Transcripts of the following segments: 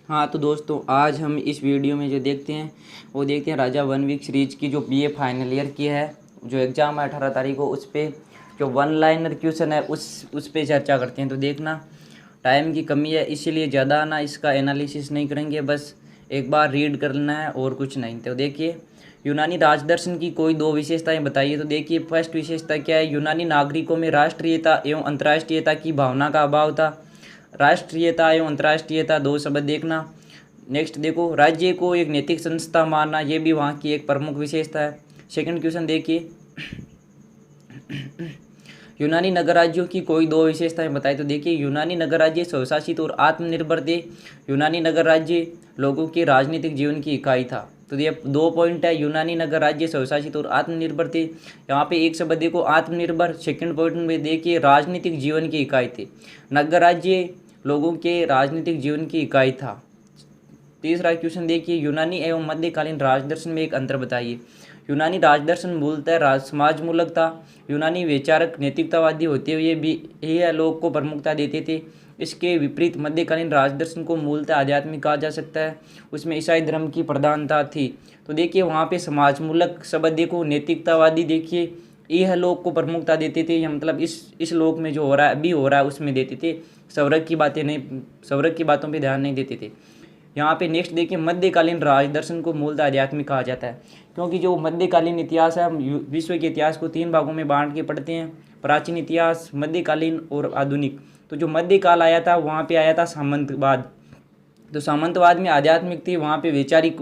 हाँ तो दोस्तों, आज हम इस वीडियो में जो देखते हैं वो देखते हैं राजा वन वीक सीरीज की जो बीए फाइनल ईयर की है, जो एग्ज़ाम है 18 तारीख को, उस पर जो वन लाइनर क्वेश्चन है उस पे चर्चा करते हैं। तो देखना, टाइम की कमी है इसीलिए ज़्यादा ना इसका एनालिसिस नहीं करेंगे, बस एक बार रीड करना है और कुछ नहीं। तो देखिए, यूनानी राजदर्शन की कोई दो विशेषताएं बताइए। तो देखिए, फर्स्ट विशेषता क्या है? यूनानी नागरिकों में राष्ट्रीयता एवं अंतर्राष्ट्रीयता की भावना का अभाव था। राष्ट्रीयता एवं अंतर्राष्ट्रीयता दो शब्द देखना। नेक्स्ट देखो, राज्य को एक नैतिक संस्था मानना, ये भी वहाँ की एक प्रमुख विशेषता है। सेकंड क्वेश्चन देखिए, यूनानी नगर राज्यों की कोई दो विशेषताएं बताए। तो देखिए, यूनानी नगर राज्य स्वशासित और आत्मनिर्भर थे। यूनानी नगर राज्य लोगों के राजनीतिक जीवन की इकाई था। तो ये दो पॉइंट है, यूनानी नगर राज्य स्वशासित और आत्मनिर्भर थे। यहाँ पे एक शब्द देखो, आत्मनिर्भर। सेकंड पॉइंट में देखिए, राजनीतिक जीवन की इकाई थे। नगर राज्य लोगों के राजनीतिक जीवन की इकाई था। तीसरा क्वेश्चन देखिए, यूनानी एवं मध्यकालीन राजदर्शन में एक अंतर बताइए। यूनानी राजदर्शन मूलतः समाजमूलक था। यूनानी विचारक नैतिकतावादी होते हुए भी यह लोक को प्रमुखता देते थे। इसके विपरीत मध्यकालीन राजदर्शन को मूलतः आध्यात्मिक कहा जा सकता है। उसमें ईसाई धर्म की प्रधानता थी। तो देखिए, वहाँ पे समाजमूलक शब्द देखो, नैतिकतावादी देखिए, यह लोक को प्रमुखता देते थे, या मतलब इस लोक में जो हो रहा है, अभी हो रहा है, उसमें देते थे। स्वर्ग की बातें नहीं, स्वर्ग की बातों पर ध्यान नहीं देते थे। यहाँ पे नेक्स्ट देखिए, मध्यकालीन राजदर्शन को मूलतः आध्यात्मिक कहा जाता है, क्योंकि जो मध्यकालीन इतिहास है, हम विश्व के इतिहास को तीन भागों में बांट के पढ़ते हैं: प्राचीन इतिहास, मध्यकालीन और आधुनिक। तो जो मध्यकाल आया था, वहाँ पे आया था सामंतवाद। तो सामंतवाद में आध्यात्मिक थी, वहाँ पे वैचारिक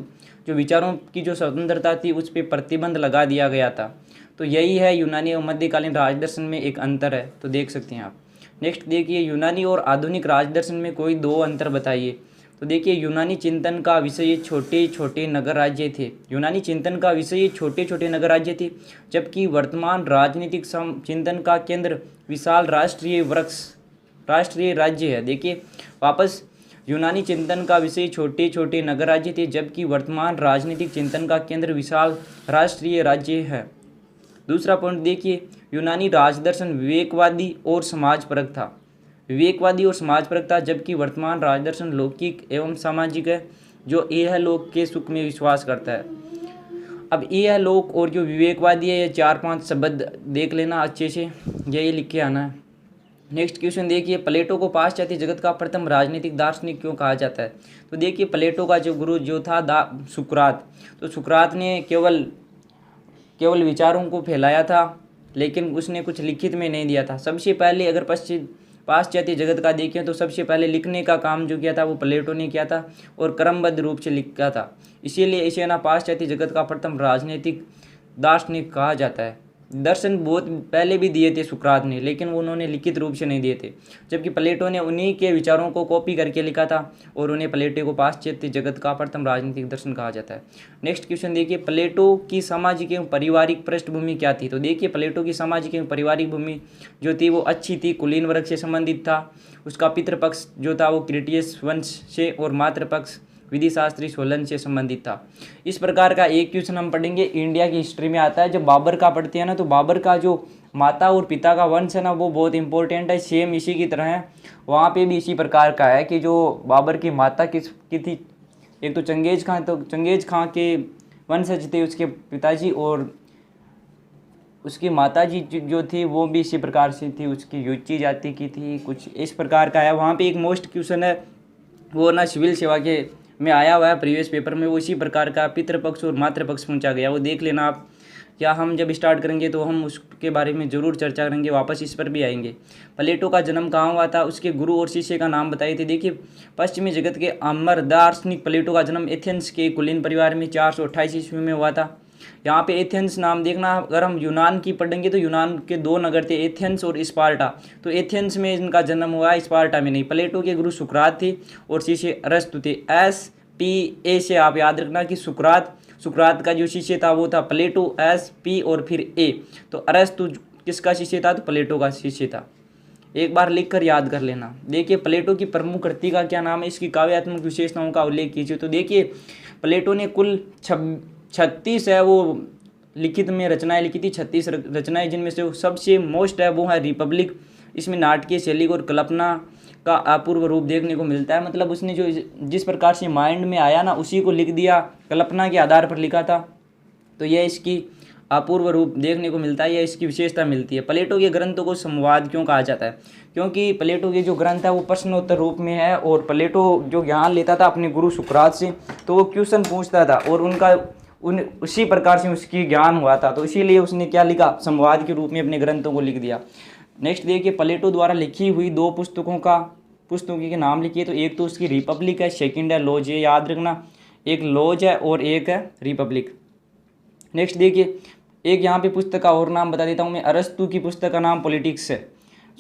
जो विचारों की जो स्वतंत्रता थी, उस पर प्रतिबंध लगा दिया गया था। तो यही है यूनानी और मध्यकालीन राजदर्शन में एक अंतर है, तो देख सकते हैं आप। नेक्स्ट देखिए, यूनानी और आधुनिक राजदर्शन में कोई दो अंतर बताइए। तो देखिए, यूनानी चिंतन का विषय छोटे छोटे नगर राज्य थे। यूनानी चिंतन का विषय छोटे छोटे नगर राज्य थे, जबकि वर्तमान राजनीतिक चिंतन का केंद्र विशाल राष्ट्रीय राज्य है। देखिए वापस, यूनानी चिंतन का विषय छोटे छोटे नगर राज्य थे, जबकि वर्तमान राजनीतिक चिंतन का केंद्र विशाल राष्ट्रीय राज्य है। दूसरा पॉइंट देखिए, यूनानी राजदर्शन विवेकवादी और समाजपरक था। विवेकवादी और समाजपरक था, जबकि वर्तमान राजदर्शन लौकिक एवं सामाजिक है, जो यह लोक के सुख में विश्वास करता है। अब यह लोक और जो विवेकवादी है, ये 4-5 शब्द देख लेना अच्छे से, यही लिख के आना है। नेक्स्ट क्वेश्चन देखिए, प्लेटो को पाश्चात्य जगत का प्रथम राजनीतिक दार्शनिक क्यों कहा जाता है। तो देखिए, प्लेटो का जो गुरु जो था सुकरात, तो सुकरात ने केवल विचारों को फैलाया था, लेकिन उसने कुछ लिखित में नहीं दिया था। सबसे पहले अगर पाश्चात्य जगत का देखें तो सबसे पहले लिखने का काम जो किया था वो प्लेटो ने किया था, और क्रमबद्ध रूप से लिखा था। इसीलिए इसे ना पाश्चात्य जगत का प्रथम राजनीतिक दार्शनिक कहा जाता है। दर्शन बहुत पहले भी दिए थे सुकरात ने, लेकिन उन्होंने लिखित रूप से नहीं दिए थे, जबकि प्लेटो ने उन्हीं के विचारों को कॉपी करके लिखा था, और उन्हें प्लेटो को पाश्चात्य जगत का प्रथम राजनीतिक दर्शन कहा जाता है। नेक्स्ट क्वेश्चन देखिए, प्लेटो की सामाजिक एवं पारिवारिक पृष्ठभूमि क्या थी। तो देखिए, प्लेटो की सामाजिक एवं पारिवारिक भूमि जो थी वो अच्छी थी, कुलीन वर्ग से संबंधित था। उसका पितृपक्ष जो था वो क्रिटियस वंश से, और मातृपक्ष विधि शास्त्री सोलन से संबंधित था। इस प्रकार का एक क्वेश्चन हम पढ़ेंगे, इंडिया की हिस्ट्री में आता है। जब बाबर का पढ़ते हैं ना, तो बाबर का जो माता और पिता का वंश है ना, वो बहुत इंपॉर्टेंट है, सेम इसी की तरह है। वहाँ पे भी इसी प्रकार का है कि जो बाबर की माता किसकी थी, एक तो चंगेज खां, तो चंगेज खां के वंशज थे उसके पिताजी, और उसकी माताजी जो थी वो भी इसी प्रकार से थी, उसकी युची जाति की थी, कुछ इस प्रकार का है। वहाँ पे एक मोस्ट क्वेश्चन है, वो ना सिविल सेवा के में आया हुआ है प्रीवियस पेपर में, वो इसी प्रकार का पितृपक्ष और मातृपक्ष पूछा गया, वो देख लेना आप। क्या हम जब स्टार्ट करेंगे तो हम उसके बारे में ज़रूर चर्चा करेंगे, वापस इस पर भी आएंगे। प्लेटो का जन्म कहाँ हुआ था, उसके गुरु और शिष्य का नाम बताइए थे। देखिए, पश्चिमी जगत के अमर दार्शनिक प्लेटो का जन्म एथेंस के कुलीन परिवार में 428 ईस्वी में हुआ था। यहाँ पे एथेंस नाम देखना, अगर हम यूनान की पढ़ेंगे तो यूनान के दो नगर थे, एथेंस और स्पार्टा। तो एथेंस में इनका जन्म हुआ है, स्पार्टा में नहीं। प्लेटो के गुरु सुकरात थे और शिष्य अरस्तु थे। SPA से आप याद रखना कि सुकरात का जो शिष्य था वो था प्लेटो, SP और फिर A। तो अरस्तु किसका शिष्य था, तो प्लेटो का शिष्य था। एक बार लिख कर याद कर लेना। देखिए, प्लेटो की प्रमुख कृति का क्या नाम है, इसकी काव्यात्मक विशेषताओं का उल्लेख कीजिए। तो देखिए, प्लेटो ने कुल 36 है वो लिखित में रचनाएं लिखी थी, 36 रचनाएं, जिनमें से सबसे मोस्ट है वो है रिपब्लिक, इसमें नाटकीय शैली और कल्पना का अपूर्व रूप देखने को मिलता है। मतलब उसने जो जिस प्रकार से माइंड में आया ना उसी को लिख दिया, कल्पना के आधार पर लिखा था। तो यह इसकी अपूर्व रूप देखने को मिलता है, यह इसकी विशेषता मिलती है। प्लेटो के ग्रंथों को संवाद क्यों कहा जाता है? क्योंकि प्लेटो के जो ग्रंथ है वो प्रश्नोत्तर रूप में है, और प्लेटो जो ज्ञान लेता था अपने गुरु सुकरात से, तो वो क्वेश्चन पूछता था और उसी प्रकार से उसकी ज्ञान हुआ था। तो इसीलिए उसने क्या लिखा? संवाद के रूप में अपने ग्रंथों को लिख दिया। नेक्स्ट देखिए, प्लेटो द्वारा लिखी हुई 2 पुस्तकों के नाम लिखिए। तो एक तो उसकी रिपब्लिक है, सेकंड है लॉज, ये याद रखना, एक लॉज है और एक है रिपब्लिक। नेक्स्ट देखिए, एक यहाँ पे पुस्तक का और नाम बता देता हूँ मैं, अरस्तु की पुस्तक का नाम पॉलिटिक्स है।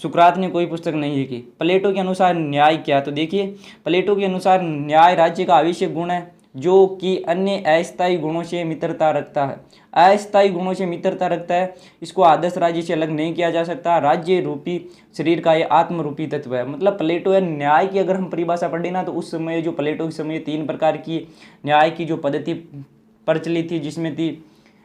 सुकरात ने कोई पुस्तक नहीं लिखी। प्लेटो के अनुसार न्याय क्या? तो देखिए, प्लेटो के अनुसार न्याय राज्य का आवश्यक गुण है जो कि अन्य अस्थायी गुणों से मित्रता रखता है। अस्थायी गुणों से मित्रता रखता है, इसको आदर्श राज्य से अलग नहीं किया जा सकता। राज्य रूपी शरीर का ये आत्म रूपी तत्व है। मतलब प्लेटो है न्याय की अगर हम परिभाषा पढ़े ना, तो उस समय जो प्लेटो के समय 3 प्रकार की न्याय की जो पद्धति प्रचलित थी, जिसमें थी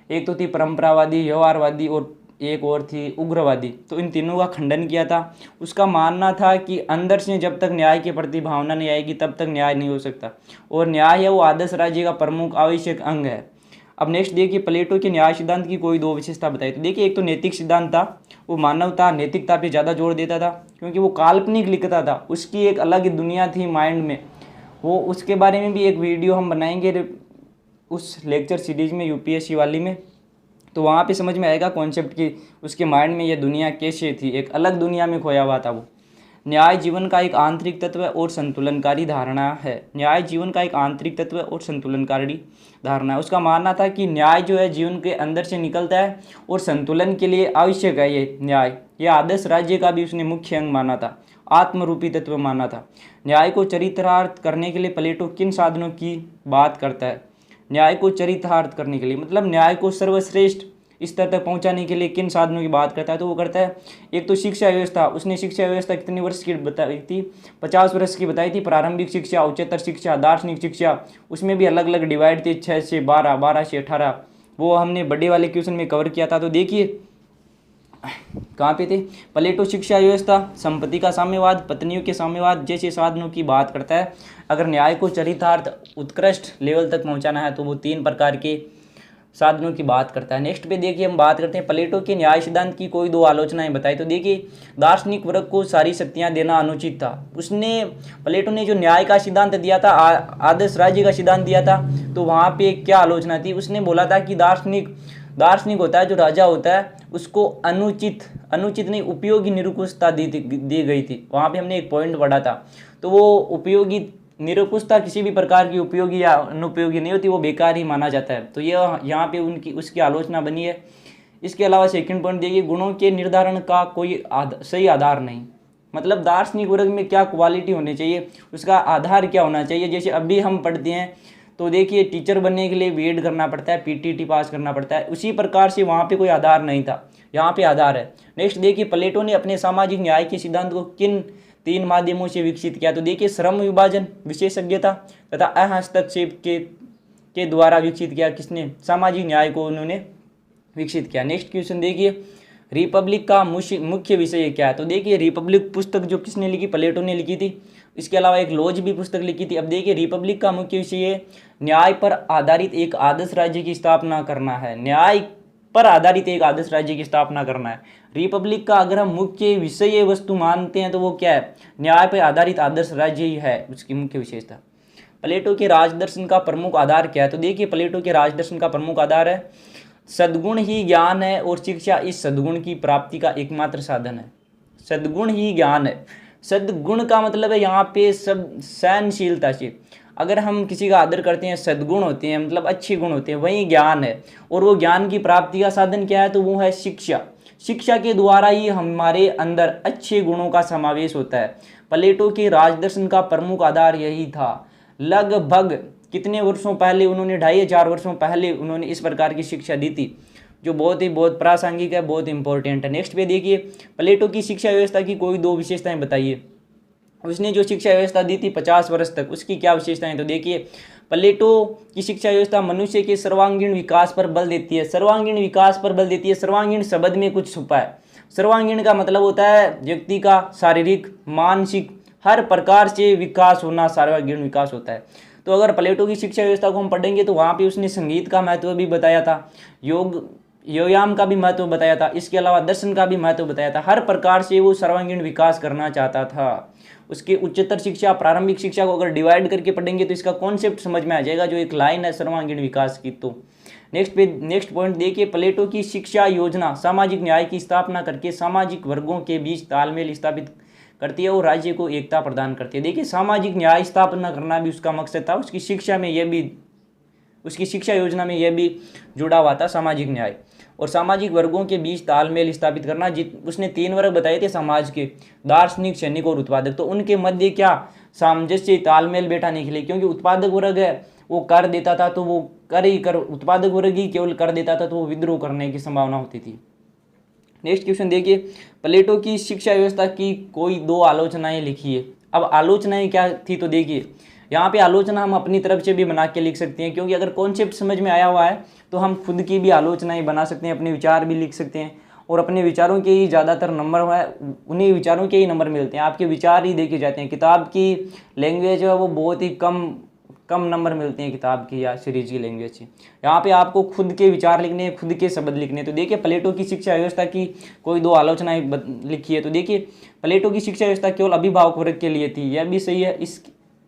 एक तो थी परंपरावादी, व्यवहारवादी और एक और थी उग्रवादी। तो इन तीनों का खंडन किया था। उसका मानना था कि अंदर से जब तक न्याय के प्रति भावना नहीं आएगी तब तक न्याय नहीं हो सकता, और न्याय है वो आदर्श राज्य का प्रमुख आवश्यक अंग है। अब नेक्स्ट देखिए, प्लेटो के न्याय सिद्धांत की कोई 2 विशेषता बताई। तो देखिए, एक तो नैतिक सिद्धांत था, वो मानवता नैतिकता पे ज़्यादा जोर देता था, क्योंकि वो काल्पनिक लिखता था, उसकी एक अलग दुनिया थी माइंड में। वो उसके बारे में भी एक वीडियो हम बनाएंगे उस लेक्चर सीरीज में, यूपीएससी वाली में, तो वहाँ पे समझ में आएगा कॉन्सेप्ट की उसके माइंड में ये दुनिया कैसे थी, एक अलग दुनिया में खोया हुआ था वो। न्याय जीवन का एक आंतरिक तत्व और संतुलनकारी धारणा है। न्याय जीवन का एक आंतरिक तत्व और संतुलनकारी धारणा है। उसका मानना था कि न्याय जो है जीवन के अंदर से निकलता है और संतुलन के लिए आवश्यक है ये न्याय। ये आदर्श राज्य का भी उसने मुख्य अंग माना था, आत्मरूपी तत्व माना था। न्याय को चरितार्थ करने के लिए प्लेटो किन साधनों की बात करता है? न्याय को चरितार्थ करने के लिए मतलब न्याय को सर्वश्रेष्ठ स्तर तक पहुंचाने के लिए किन साधनों की बात करता है? तो वो करता है, एक तो शिक्षा व्यवस्था। उसने शिक्षा व्यवस्था कितने वर्ष की बताई थी? 50 वर्ष की बताई थी। प्रारंभिक शिक्षा, उच्चतर शिक्षा, दार्शनिक शिक्षा, उसमें भी अलग अलग डिवाइड थी, 6 से 12, 12 से 18। वो हमने बड़े वाले क्वेश्चन में कवर किया था। तो देखिए कहाँ पे थे? प्लेटो शिक्षा व्यवस्था, संपत्ति का साम्यवाद, पत्नियों के साम्यवाद जैसे साधनों की बात करता है। अगर न्याय को चरितार्थ उत्कृष्ट लेवल तक पहुंचाना है तो वो 3 प्रकार के साधनों की बात करता है। नेक्स्ट पे देखिए, हम बात करते हैं प्लेटो के न्याय सिद्धांत की कोई 2 आलोचनाएं बताई। तो देखिए, दार्शनिक वर्ग को सारी शक्तियां देना अनुचित था। प्लेटो ने जो न्याय का सिद्धांत दिया था, आदर्श राज्य का सिद्धांत दिया था, तो वहाँ पे क्या आलोचना थी? उसने बोला था कि दार्शनिक होता है, जो राजा होता है, उसको अनुचित नहीं उपयोगी निरंकुशता दी गई थी। वहाँ पे हमने एक पॉइंट पढ़ा था। तो वो उपयोगी निरंकुशता किसी भी प्रकार की उपयोगी या अनुपयोगी नहीं होती, वो बेकार ही माना जाता है। तो ये यहाँ पे उसकी आलोचना बनी है। इसके अलावा सेकंड पॉइंट देखिए, गुणों के निर्धारण का कोई सही आधार नहीं। मतलब दार्शनिक वर्ग में क्या क्वालिटी होनी चाहिए, उसका आधार क्या होना चाहिए। जैसे अभी हम पढ़ते हैं तो देखिए, टीचर बनने के लिए बीएड करना पड़ता है, पीटीटी पास करना पड़ता है, उसी प्रकार से वहाँ पे कोई आधार नहीं था, यहाँ पे आधार है। नेक्स्ट देखिए, प्लेटो ने अपने सामाजिक न्याय के सिद्धांत को किन 3 माध्यमों से विकसित किया? तो देखिए, श्रम विभाजन, विशेषज्ञता तथा अहस्तक्षेप के द्वारा विकसित किया। किसने? सामाजिक न्याय को उन्होंने विकसित किया। नेक्स्ट क्वेश्चन देखिए, रिपब्लिक का मुख्य विषय क्या है? तो देखिए, रिपब्लिक पुस्तक जो किसने लिखी? प्लेटो ने लिखी थी। इसके अलावा एक लॉज भी पुस्तक लिखी थी। अब देखिए, रिपब्लिक का मुख्य विषय है न्याय पर आधारित एक आदर्श राज्य की स्थापना करना है। न्याय पर आधारित एक आदर्श राज्य की स्थापना करना है। रिपब्लिक का अगर हम मुख्य विषय वस्तु मानते हैं तो वो क्या है? न्याय पर आधारित आदर्श राज्य ही है उसकी मुख्य विशेषता। प्लेटो के राजदर्शन का प्रमुख आधार क्या है? तो देखिए, प्लेटो के राजदर्शन का प्रमुख आधार है सद्गुण ही ज्ञान है और शिक्षा इस सद्गुण की प्राप्ति का एकमात्र साधन है। सद्गुण ही ज्ञान है। सद्गुण का मतलब है यहाँ पे सब सहनशीलता से। अगर हम किसी का आदर करते हैं, सद्गुण होते हैं, मतलब अच्छे गुण होते हैं, वही ज्ञान है। और वो ज्ञान की प्राप्ति का साधन क्या है? तो वो है शिक्षा। शिक्षा के द्वारा ही हमारे अंदर अच्छे गुणों का समावेश होता है। प्लेटो के राजदर्शन का प्रमुख आधार यही था। लगभग कितने वर्षों पहले उन्होंने, 2500 वर्षों पहले उन्होंने इस प्रकार की शिक्षा दी थी, जो बहुत प्रासंगिक है, बहुत इंपॉर्टेंट है। नेक्स्ट पे देखिए, प्लेटो की शिक्षा व्यवस्था की कोई 2 विशेषताएं बताइए। उसने जो शिक्षा व्यवस्था दी थी 50 वर्ष तक, उसकी क्या विशेषताएं? तो देखिए, प्लेटो की शिक्षा व्यवस्था मनुष्य के सर्वांगीण विकास पर बल देती है। सर्वांगीण विकास पर बल देती है। सर्वांगीण शब्द में कुछ छुपा है। सर्वांगीण का मतलब होता है व्यक्ति का शारीरिक, मानसिक हर प्रकार से विकास होना सर्वांगीण विकास होता है। तो अगर प्लेटो की शिक्षा व्यवस्था को हम पढ़ेंगे तो वहाँ पे उसने संगीत का महत्व भी बताया था, व्यायाम का भी महत्व बताया था, इसके अलावा दर्शन का भी महत्व बताया था। हर प्रकार से वो सर्वांगीण विकास करना चाहता था। उसकी उच्चतर शिक्षा, प्रारंभिक शिक्षा को अगर डिवाइड करके पढ़ेंगे तो इसका कॉन्सेप्ट समझ में आ जाएगा, जो एक लाइन है सर्वांगीण विकास की। तो नेक्स्ट पॉइंट देखिए, प्लेटो की शिक्षा योजना सामाजिक न्याय की स्थापना करके सामाजिक वर्गों के बीच तालमेल स्थापित करती है और राज्य को एकता प्रदान करती है। देखिए, सामाजिक न्याय स्थापना करना भी उसका मकसद था। उसकी शिक्षा में यह भी, उसकी शिक्षा योजना में यह भी जुड़ा हुआ था, सामाजिक न्याय और सामाजिक वर्गों के बीच तालमेल स्थापित करना। उसने 3 वर्ग बताए थे समाज के, दार्शनिक, सैनिक और उत्पादक। तो उनके मध्य क्या सामंजस्य, तालमेल बैठाने के लिए, क्योंकि उत्पादक वर्ग है वो कर देता था तो वो कर उत्पादक वर्ग ही केवल कर देता था तो वो विद्रोह करने की संभावना होती थी। नेक्स्ट क्वेश्चन देखिए, प्लेटो की शिक्षा व्यवस्था की कोई 2 आलोचनाएं लिखिए। अब आलोचनाएं क्या थी तो देखिए, यहाँ पे आलोचना हम अपनी तरफ से भी बना के लिख सकते हैं, क्योंकि अगर कॉन्सेप्ट समझ में आया हुआ है तो हम खुद की भी आलोचनाएं बना सकते हैं, अपने विचार भी लिख सकते हैं और अपने विचारों के ही ज़्यादातर नंबर है, उन्हीं विचारों के ही नंबर मिलते हैं। आपके विचार ही देखे जाते हैं। किताब की लैंग्वेज है वो बहुत ही कम नंबर मिलते हैं किताब की या सीरीज की लैंग्वेज की। यहाँ पे आपको खुद के विचार लिखने, खुद के शब्द लिखने। तो देखिए, प्लेटो की शिक्षा व्यवस्था की कोई 2 आलोचनाएं लिखी है। तो देखिए, प्लेटो की शिक्षा व्यवस्था केवल अभिभावक वर्ग के लिए थी, यह भी सही है।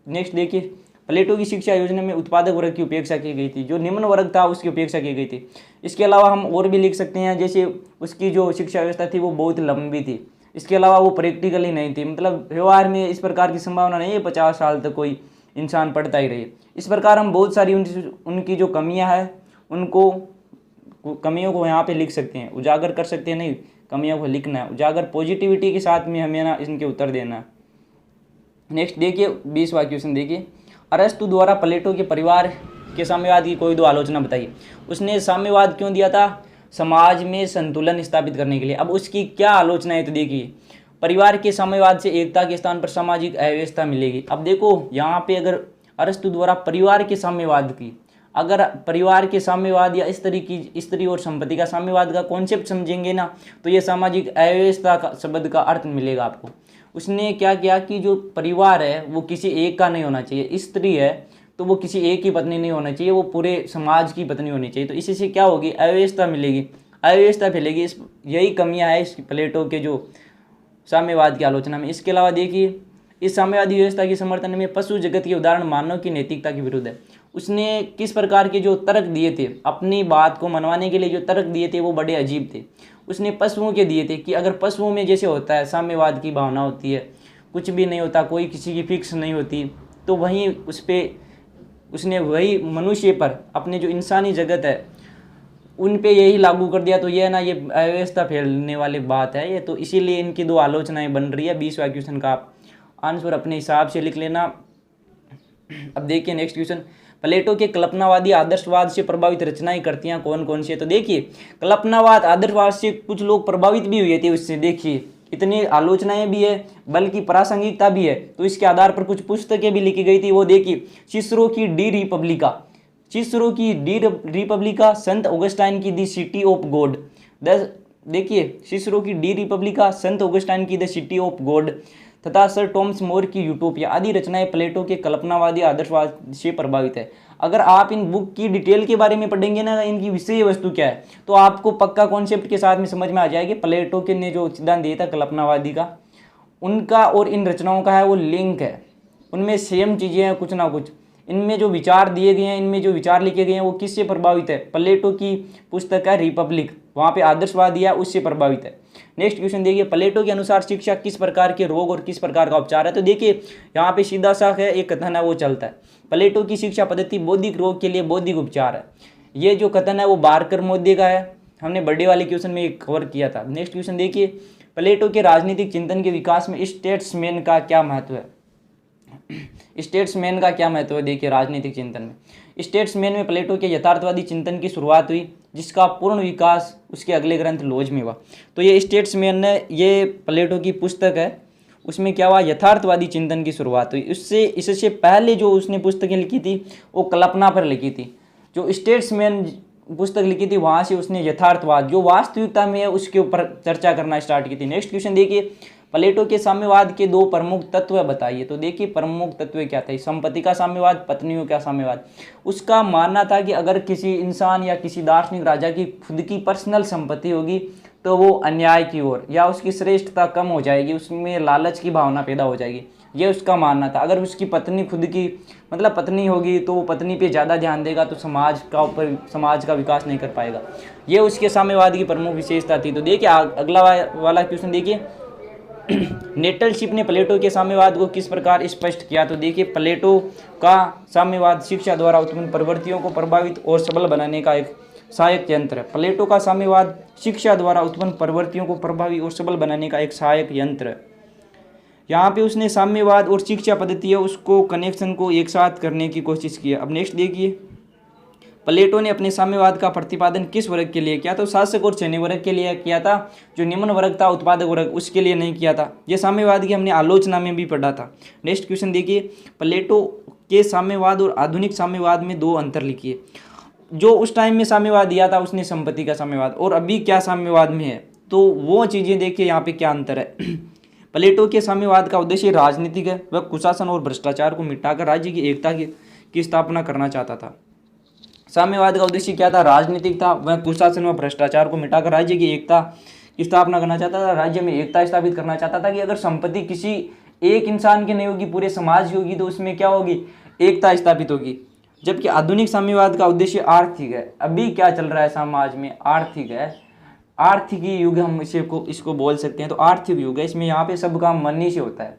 नेक्स्ट देखिए, प्लेटो की शिक्षा योजना में उत्पादक वर्ग की उपेक्षा की गई थी, जो निम्न वर्ग था उसकी उपेक्षा की गई थी। इसके अलावा हम और भी लिख सकते हैं, जैसे उसकी जो शिक्षा व्यवस्था थी वो बहुत लंबी थी। इसके अलावा वो प्रैक्टिकली नहीं थी, मतलब व्यवहार में इस प्रकार की संभावना नहीं है 50 साल तक कोई इंसान पढ़ता ही रहे। इस प्रकार हम बहुत सारी उनकी जो कमियां हैं कमियों को यहाँ पे लिख सकते हैं, उजागर कर सकते हैं, नहीं कमियों को लिखना है, उजागर पॉजिटिविटी के साथ में हमें ना इनके उत्तर देना है। नेक्स्ट देखिए, 20वां क्वेश्चन देखिए, अरस्तु द्वारा प्लेटो के परिवार के साम्यवाद की कोई 2 आलोचना बताइए। उसने साम्यवाद क्यों दिया था? समाज में संतुलन स्थापित करने के लिए। अब उसकी क्या आलोचना है तो देखिए, परिवार के साम्यवाद से एकता के स्थान पर सामाजिक अव्यवस्था मिलेगी। अब देखो, यहाँ पे अगर अरस्तु द्वारा परिवार के साम्यवाद की, अगर परिवार के साम्यवाद या स्त्री और संपत्ति का साम्यवाद का कॉन्सेप्ट समझेंगे ना तो ये सामाजिक अव्यवस्था का शब्द का अर्थ मिलेगा आपको। उसने क्या किया कि जो परिवार है वो किसी एक का नहीं होना चाहिए, स्त्री है तो वो किसी एक की पत्नी नहीं होना चाहिए, वो पूरे समाज की पत्नी होनी चाहिए। तो इसी से क्या होगी, अव्यवस्था मिलेगी, अव्यवस्था फैलेगी। यही कमियां है इस प्लेटो के जो साम्यवाद की आलोचना में। इसके अलावा देखिए, इस साम्यवादी व्यवस्था के समर्थन में पशु जगत के उदाहरण मानव की नैतिकता के विरुद्ध है। उसने किस प्रकार के जो तर्क दिए थे, अपनी बात को मनवाने के लिए जो तर्क दिए थे वो बड़े अजीब थे। उसने पशुओं के दिए थे कि अगर पशुओं में जैसे होता है साम्यवाद की भावना होती है, कुछ भी नहीं होता, कोई किसी की फिक्स नहीं होती, तो वहीं उसने वही मनुष्य पर, अपने जो इंसानी जगत है उन पे यही लागू कर दिया। तो ये ना, ये अव्यवस्था फैलने वाली बात है ये। तो इसीलिए इनकी 2 आलोचनाएं बन रही है। 20वां क्वेश्चन का आप आंसर अपने हिसाब से लिख लेना। अब देखिए नेक्स्ट क्वेश्चन, प्लेटो के कल्पनावादी आदर्शवाद से प्रभावित रचनाएं कृतियां कौन कौन सी है। तो देखिए, कल्पनावाद आदर्शवाद से कुछ लोग प्रभावित भी हुए थे उससे। देखिए, इतनी आलोचनाएं भी है बल्कि प्रासंगिकता भी है। तो इसके आधार पर कुछ पुस्तकें भी लिखी गई थी। वो देखिए, सिसरो की डी रिपब्लिका, संत ऑगस्टाइन की द सिटी ऑफ गॉड। देखिए, सिसरो की डी रिपब्लिका, संत ऑगस्टाइन की द सिटी ऑफ गॉड तथा सर टॉमस मोर की यूटोपिया आदि रचनाएं प्लेटो के कल्पनावादी आदर्शवाद से प्रभावित है। अगर आप इन बुक की डिटेल के बारे में पढ़ेंगे ना, इनकी विषय वस्तु क्या है, तो आपको पक्का कॉन्सेप्ट के साथ में समझ में आ जाएगी। प्लेटो के ने जो सिद्धांत दिया था कल्पनावादी का, उनका और इन रचनाओं का है वो लिंक है, उनमें सेम चीज़ें हैं कुछ ना कुछ। इनमें जो विचार दिए गए हैं, इनमें जो विचार लिखे गए हैं वो किससे प्रभावित है? प्लेटो की पुस्तक है रिपब्लिक, वहाँ पे आदर्शवाद दिया, उससे प्रभावित है। नेक्स्ट क्वेश्चन देखिए, प्लेटो के अनुसार शिक्षा किस प्रकार के रोग और किस प्रकार का उपचार है। तो देखिए, यहाँ पे सीधा सा है, एक कथन है वो चलता है, प्लेटो की शिक्षा पद्धति बौद्धिक रोग के लिए बौद्धिक उपचार है। ये जो कथन है वो बारकर मोदी का है, हमने बर्थडे वाले क्वेश्चन में कवर किया था। नेक्स्ट क्वेश्चन देखिए, प्लेटो के राजनीतिक चिंतन के विकास में स्टेट्समैन का क्या महत्व है? स्टेट्समैन का क्या महत्व है? देखिए, राजनीतिक चिंतन में स्टेट्समैन में प्लेटो के यथार्थवादी चिंतन की शुरुआत हुई, जिसका पूर्ण विकास उसके अगले ग्रंथ लोज में हुआ। तो ये स्टेट्समैन ने, ये प्लेटो की पुस्तक है, उसमें क्या हुआ, यथार्थवादी चिंतन की शुरुआत हुई। इससे पहले जो उसने पुस्तकें लिखी थी वो कल्पना पर लिखी थी। जो स्टेट्समैन पुस्तक लिखी थी, वहाँ से उसने यथार्थवाद जो वास्तविकता में है उसके ऊपर चर्चा करना स्टार्ट की थी। नेक्स्ट क्वेश्चन देखिए, प्लेटो के साम्यवाद के दो प्रमुख तत्व बताइए। तो देखिए प्रमुख तत्व क्या थे, संपत्ति का साम्यवाद, पत्नियों का साम्यवाद। उसका मानना था कि अगर किसी इंसान या किसी दार्शनिक राजा की खुद की पर्सनल संपत्ति होगी तो वो अन्याय की ओर या उसकी श्रेष्ठता कम हो जाएगी, उसमें लालच की भावना पैदा हो जाएगी, ये उसका मानना था। अगर उसकी पत्नी खुद की मतलब पत्नी होगी तो वो पत्नी पे ज़्यादा ध्यान देगा तो समाज का विकास नहीं कर पाएगा। ये उसके साम्यवाद की प्रमुख विशेषता थी। तो देखिए अगला वाला क्वेश्चन देखिए, नेटलशिप ने प्लेटो के साम्यवाद को किस प्रकार स्पष्ट किया। तो देखिए प्लेटो का साम्यवाद शिक्षा द्वारा उत्पन्न प्रवृत्तियों को प्रभावित और सबल बनाने का एक सहायक यंत्र है। प्लेटो का साम्यवाद शिक्षा द्वारा उत्पन्न प्रवृत्तियों को प्रभावी और सबल बनाने का एक सहायक यंत्र है। यहाँ पे उसने साम्यवाद और शिक्षा पद्धति है उसको कनेक्शन को एक साथ करने की कोशिश की है। अब नेक्स्ट देखिए, प्लेटो ने अपने साम्यवाद का प्रतिपादन किस वर्ग के लिए किया। तो शासक और सैन्य वर्ग के लिए किया था, जो निम्न वर्ग था उत्पादक वर्ग उसके लिए नहीं किया था। ये साम्यवाद की हमने आलोचना में भी पढ़ा था। नेक्स्ट क्वेश्चन देखिए, प्लेटो के साम्यवाद और आधुनिक साम्यवाद में दो अंतर लिखिए। जो उस टाइम में साम्यवाद दिया था उसने संपत्ति का साम्यवाद, और अभी क्या साम्यवाद में है तो वो चीज़ें देखिए यहाँ पे क्या अंतर है। प्लेटो के साम्यवाद का उद्देश्य राजनीतिक है, वह कुशासन और भ्रष्टाचार को मिटाकर राज्य की एकता की स्थापना करना चाहता था। साम्यवाद का उद्देश्य क्या था, राजनीतिक था, वह कुशासन व भ्रष्टाचार को मिटाकर राज्य की एकता की स्थापना करना चाहता था, राज्य में एकता स्थापित करना चाहता था कि अगर संपत्ति किसी एक इंसान की नहीं होगी पूरे समाज की होगी तो उसमें क्या होगी, एकता स्थापित होगी। जबकि आधुनिक साम्यवाद का उद्देश्य आर्थिक है। अभी क्या चल रहा है समाज में, आर्थिक है, आर्थिक युग हम इसको बोल सकते हैं। तो आर्थिक युग है, इसमें यहाँ पे सब काम मनी से होता है।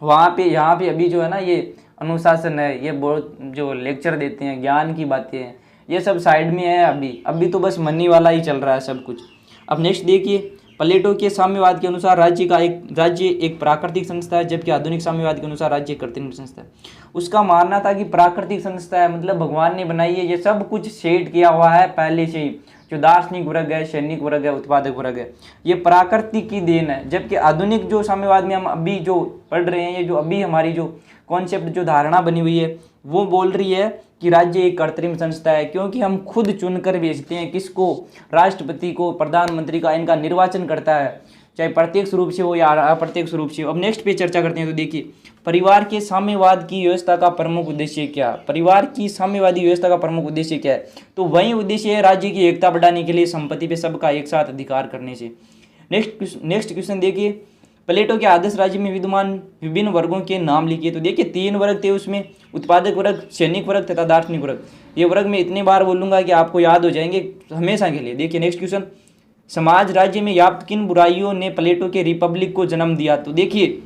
वहाँ पे यहाँ पे अभी जो है ना ये अनुशासन है, ये बहुत जो लेक्चर देते हैं ज्ञान की बातें हैं ये सब साइड में है। अभी तो बस मनी वाला ही चल रहा है सब कुछ। अब नेक्स्ट देखिए, प्लेटो के साम्यवाद के अनुसार राज्य एक प्राकृतिक संस्था है, जबकि आधुनिक साम्यवाद के अनुसार राज्य एक कृत्रिम संस्था है। उसका मानना था कि प्राकृतिक संस्था है मतलब भगवान ने बनाई है, ये सब कुछ सेट किया हुआ है पहले से ही। जो दार्शनिक वर्ग है, सैनिक वर्ग है, उत्पादक वर्ग है, ये प्राकृतिक की देन है। जबकि आधुनिक जो साम्यवाद में हम अभी जो पढ़ रहे हैं, ये जो अभी हमारी जो कॉन्सेप्ट जो धारणा बनी हुई है वो बोल रही है कि राज्य एक कृत्रिम संस्था है, क्योंकि हम खुद चुनकर भेजते हैं किसको, राष्ट्रपति को, प्रधानमंत्री का इनका निर्वाचन करता है, चाहे प्रत्यक्ष रूप से हो या अप्रत्यक्ष रूप से हो। अब नेक्स्ट पे चर्चा करते हैं। तो देखिए, परिवार के साम्यवाद की व्यवस्था का प्रमुख उद्देश्य क्या, परिवार की साम्यवादी व्यवस्था का प्रमुख उद्देश्य क्या है। तो वही उद्देश्य है राज्य की एकता बढ़ाने के लिए, संपत्ति पे सबका एक साथ अधिकार करने से। नेक्स्ट क्वेश्चन देखिए, प्लेटो के आदर्श राज्य में विद्यमान विभिन्न वर्गों के नाम लिखिए। तो देखिए 3 वर्ग थे उसमें, उत्पादक वर्ग, सैनिक वर्ग तथा दार्शनिक वर्ग। ये वर्ग मैं इतने बार बोलूंगा कि आपको याद हो जाएंगे हमेशा के लिए। देखिए नेक्स्ट क्वेश्चन, समाज राज्य में व्याप्त किन बुराइयों ने प्लेटो के रिपब्लिक को जन्म दिया। तो देखिए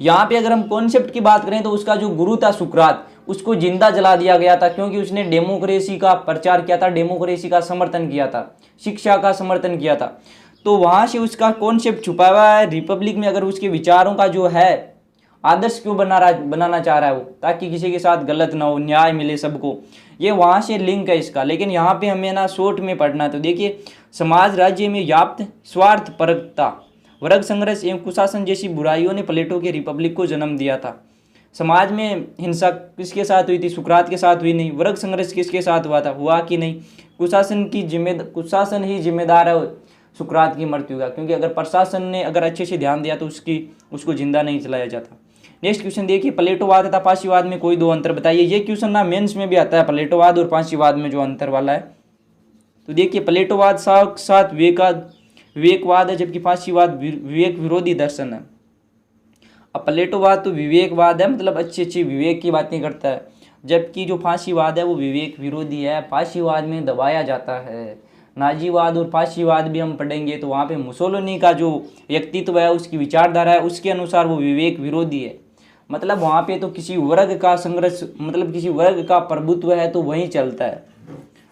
यहाँ पे अगर हम कॉन्सेप्ट की बात करें तो उसका जो गुरु था सुकरात, उसको जिंदा जला दिया गया था, क्योंकि उसने डेमोक्रेसी का प्रचार किया था, डेमोक्रेसी का समर्थन किया था, शिक्षा का समर्थन किया था। तो वहाँ से उसका कॉन्सेप्ट छुपा हुआ है। रिपब्लिक में अगर उसके विचारों का जो है आदर्श क्यों बनाना चाह रहा है वो, ताकि किसी के साथ गलत ना हो, न्याय मिले सबको, ये वहाँ से लिंक है इसका। लेकिन यहाँ पे हमें ना शॉर्ट में पढ़ना है। तो देखिए, समाज राज्य में व्याप्त स्वार्थपरकता, वर्ग संघर्ष एवं कुशासन जैसी बुराइयों ने प्लेटो के रिपब्लिक को जन्म दिया था। समाज में हिंसा किसके साथ हुई थी, सुकरात के साथ हुई नहीं। वर्ग संघर्ष किसके साथ हुआ था, हुआ कि नहीं। कुशासन ही जिम्मेदार है सुकरात की मृत्यु का, क्योंकि अगर प्रशासन ने अगर अच्छे से ध्यान दिया तो उसको जिंदा नहीं चलाया जाता। नेक्स्ट क्वेश्चन देखिए, प्लेटोवाद तथा पाशीवाद में कोई 2 अंतर बताइए। ये क्वेश्चन ना मेंस में भी आता है, प्लेटोवाद और पाशीवाद में जो अंतर वाला है। तो देखिए, प्लेटोवाद साथ विवेकवाद है, जबकि पाशीवाद विवेक विरोधी दर्शन है। अब प्लेटोवाद तो विवेकवाद है, मतलब अच्छी विवेक की बातें करता है, जबकि जो फांसीवाद है वो विवेक विरोधी है, फांसीवाद में दबाया जाता है। नाजीवाद और फांसीवाद भी हम पढ़ेंगे तो वहाँ पे मुसोलिनी का जो व्यक्तित्व है, उसकी विचारधारा है, उसके अनुसार वो विवेक विरोधी है। मतलब वहाँ पे तो किसी वर्ग का संघर्ष, मतलब किसी वर्ग का प्रभुत्व है तो वहीं चलता है,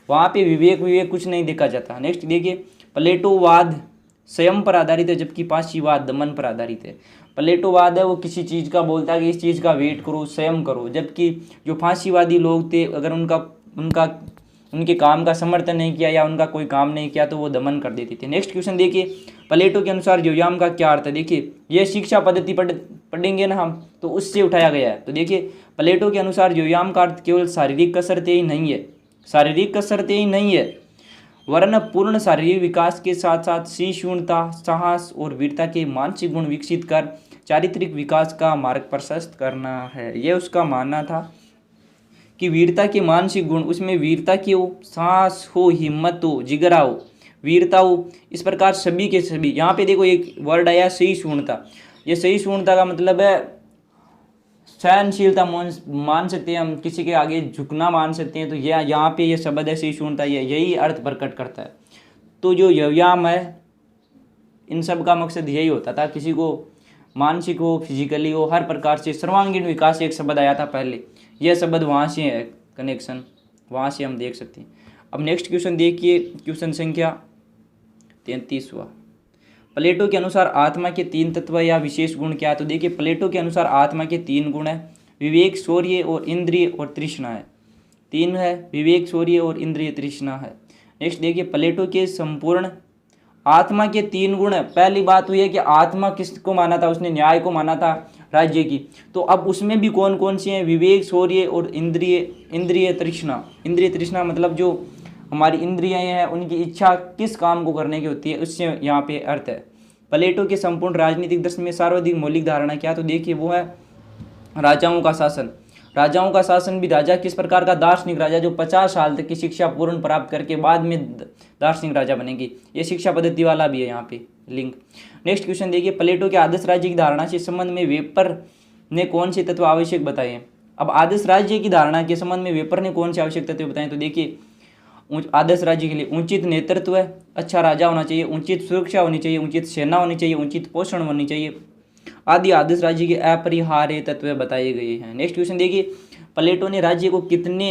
वहाँ पे विवेक कुछ नहीं देखा जाता। नेक्स्ट देखिए, प्लेटोवाद स्वयं पर आधारित है, जबकि पाशीवाद दमन पर आधारित है। प्लेटोवाद है वो किसी चीज़ का बोलता है कि इस चीज़ का वेट करो, स्वयं करो, जबकि जो फांसीवादी लोग थे अगर उनके काम का समर्थन नहीं किया या उनका कोई काम नहीं किया तो वो दमन कर देते थे। नेक्स्ट क्वेश्चन देखिए, प्लेटो के अनुसार व्यायाम का क्या अर्थ है। देखिए, ये शिक्षा पद्धति पढ़ेंगे ना हम तो उससे उठाया गया है। तो देखिए, प्लेटो के अनुसार व्यायाम का अर्थ केवल शारीरिक कसरत ही नहीं है, शारीरिक कसरतें ही नहीं है, वरन पूर्ण शारीरिक विकास के साथ साथ सहिष्णुता, साहस और वीरता के मानसिक गुण विकसित कर चारित्रिक विकास का मार्ग प्रशस्त करना है। यह उसका मानना था कि वीरता के मानसिक गुण, उसमें वीरता की हो, साहस हो, हिम्मत हो, जिगरा हो, वीरता हो, इस प्रकार सभी के सभी। यहाँ पे देखो एक वर्ड आया सहिष्णुता। ये सहिष्णुता का मतलब है सहनशीलता मान सकते हैं हम, किसी के आगे झुकना मान सकते हैं। तो यह यहाँ पे ये शब्द है सहिष्णुता, यही अर्थ प्रकट करता है। तो जो व्यायाम है, इन सब का मकसद यही होता था, किसी को मानसिक हो, फिजिकली हो, हर प्रकार से सर्वांगीण विकास। एक शब्द आया था पहले, यह शब्द वहाँ से है, कनेक्शन वहाँ से हम देख सकते हैं। अब नेक्स्ट क्वेश्चन देखिए, क्वेश्चन संख्या 33वां। प्लेटो के अनुसार आत्मा के 3 तत्व या विशेष गुण क्या है? तो देखिए प्लेटो के अनुसार आत्मा के 3 गुण है, विवेक, शौर्य और इंद्रिय और तृष्णा है। 3 है, विवेक, शौर्य और इंद्रिय, तृष्णा है। नेक्स्ट देखिए प्लेटो के संपूर्ण आत्मा के 3 गुण है। पहली बात हुई है कि आत्मा किसको माना था? उसने न्याय को माना था, राज्य की। तो अब उसमें भी कौन कौन सी हैं? विवेक, शौर्य और इंद्रिय तृष्णा। इंद्रिय तृष्णा मतलब जो हमारी इंद्रियां हैं, उनकी इच्छा किस काम को करने की होती है, उससे यहाँ पे अर्थ है। प्लेटो के संपूर्ण राजनीतिक दर्शन में सर्वाधिक मौलिक धारणा क्या? तो देखिए वो है राजाओं का शासन। राजाओं का शासन भी, राजा किस प्रकार का? दार्शनिक राजा, जो 50 साल तक की शिक्षा पूर्ण प्राप्त करके बाद में दार्शनिक राजा बनेंगे। ये शिक्षा पद्धति वाला भी है यहाँ पे लिंक। नेक्स्ट क्वेश्चन देखिए, प्लेटो के आदर्श राज्य की धारणा से संबंध में वेपर ने कौन से तत्व आवश्यक बताए हैं? अब आदर्श राज्य की धारणा के संबंध में वेपर ने कौन से आवश्यक तत्व बताए? तो देखिए आदर्श राज्य के लिए उचित नेतृत्व है, अच्छा राजा होना चाहिए, उचित सुरक्षा होनी चाहिए, उचित सेना होनी चाहिए, उचित पोषण होनी चाहिए, आदि आदर्श राज्य के अपरिहार्य तत्व बताए गए हैं। नेक्स्ट क्वेश्चन देखिए, प्लेटो ने राज्य को कितने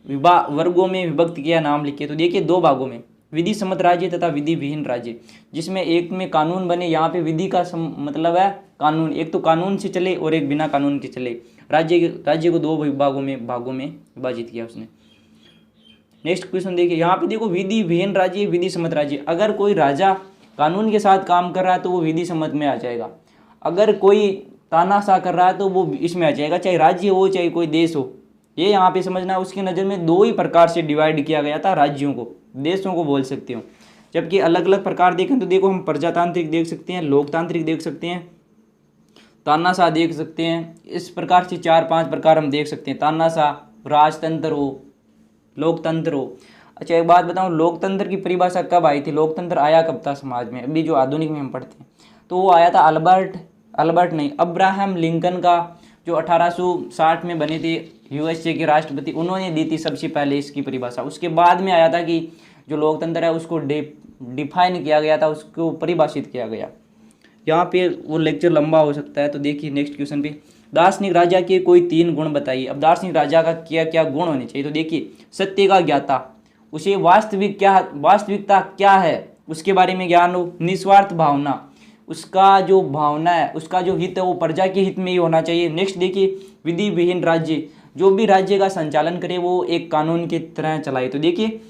वर्गों में विभक्त किया? नाम लिखिए। तो देखिए 2 भागों में, विधि सम्मत राज्य तथा विधि विहीन राज्य, जिसमें एक में कानून बने। यहाँ पे विधि का मतलब है कानून, एक तो कानून से चले और एक बिना कानून के चले। राज्य को 2 भागों में विभाजित किया उसने। नेक्स्ट क्वेश्चन देखिए, यहाँ पे देखो विधि विहीन राज्य, विधि सम्मत राज्य। अगर कोई राजा कानून के साथ काम कर रहा है तो वो विधि सम्मत में आ जाएगा, अगर कोई तानाशाह कर रहा है तो वो इसमें आ जाएगा, चाहे राज्य हो चाहे कोई देश हो। ये यहाँ पे समझना है। उसकी नज़र में 2 ही प्रकार से डिवाइड किया गया था राज्यों को, देशों को बोल सकते हो। जबकि अलग अलग प्रकार देखें तो देखो हम प्रजातांत्रिक देख सकते हैं, लोकतांत्रिक देख सकते हैं, तानाशाह देख सकते हैं। इस प्रकार से 4-5 प्रकार हम देख सकते हैं। तानाशाह, राजतंत्र हो, लोकतंत्र हो। अच्छा एक बात बताऊं, लोकतंत्र की परिभाषा कब आई थी? लोकतंत्र आया कब था समाज में? अभी जो आधुनिक में हम पढ़ते हैं तो वो आया था अब्राहम लिंकन का, जो 1860 में बने थे यूएसए के राष्ट्रपति, उन्होंने दी थी सबसे पहले इसकी परिभाषा। उसके बाद में आया था कि जो लोकतंत्र है उसको डिफाइन किया गया था, उसको परिभाषित किया गया। यहाँ पे वो लेक्चर लंबा हो सकता है। तो देखिए नेक्स्ट क्वेश्चन पे, दार्शनिक राजा के कोई 3 गुण बताइए। अब दार्शनिक राजा का क्या क्या गुण होने चाहिए? तो देखिए सत्य का ज्ञाता, उसे वास्तविकता क्या है उसके बारे में ज्ञान हो। निस्वार्थ भावना, उसका जो भावना है, उसका जो हित है वो प्रजा के हित में ही होना चाहिए। नेक्स्ट देखिए विधि विहीन राज्य, जो भी राज्य का संचालन करे वो एक कानून की तरह चलाए। तो देखिए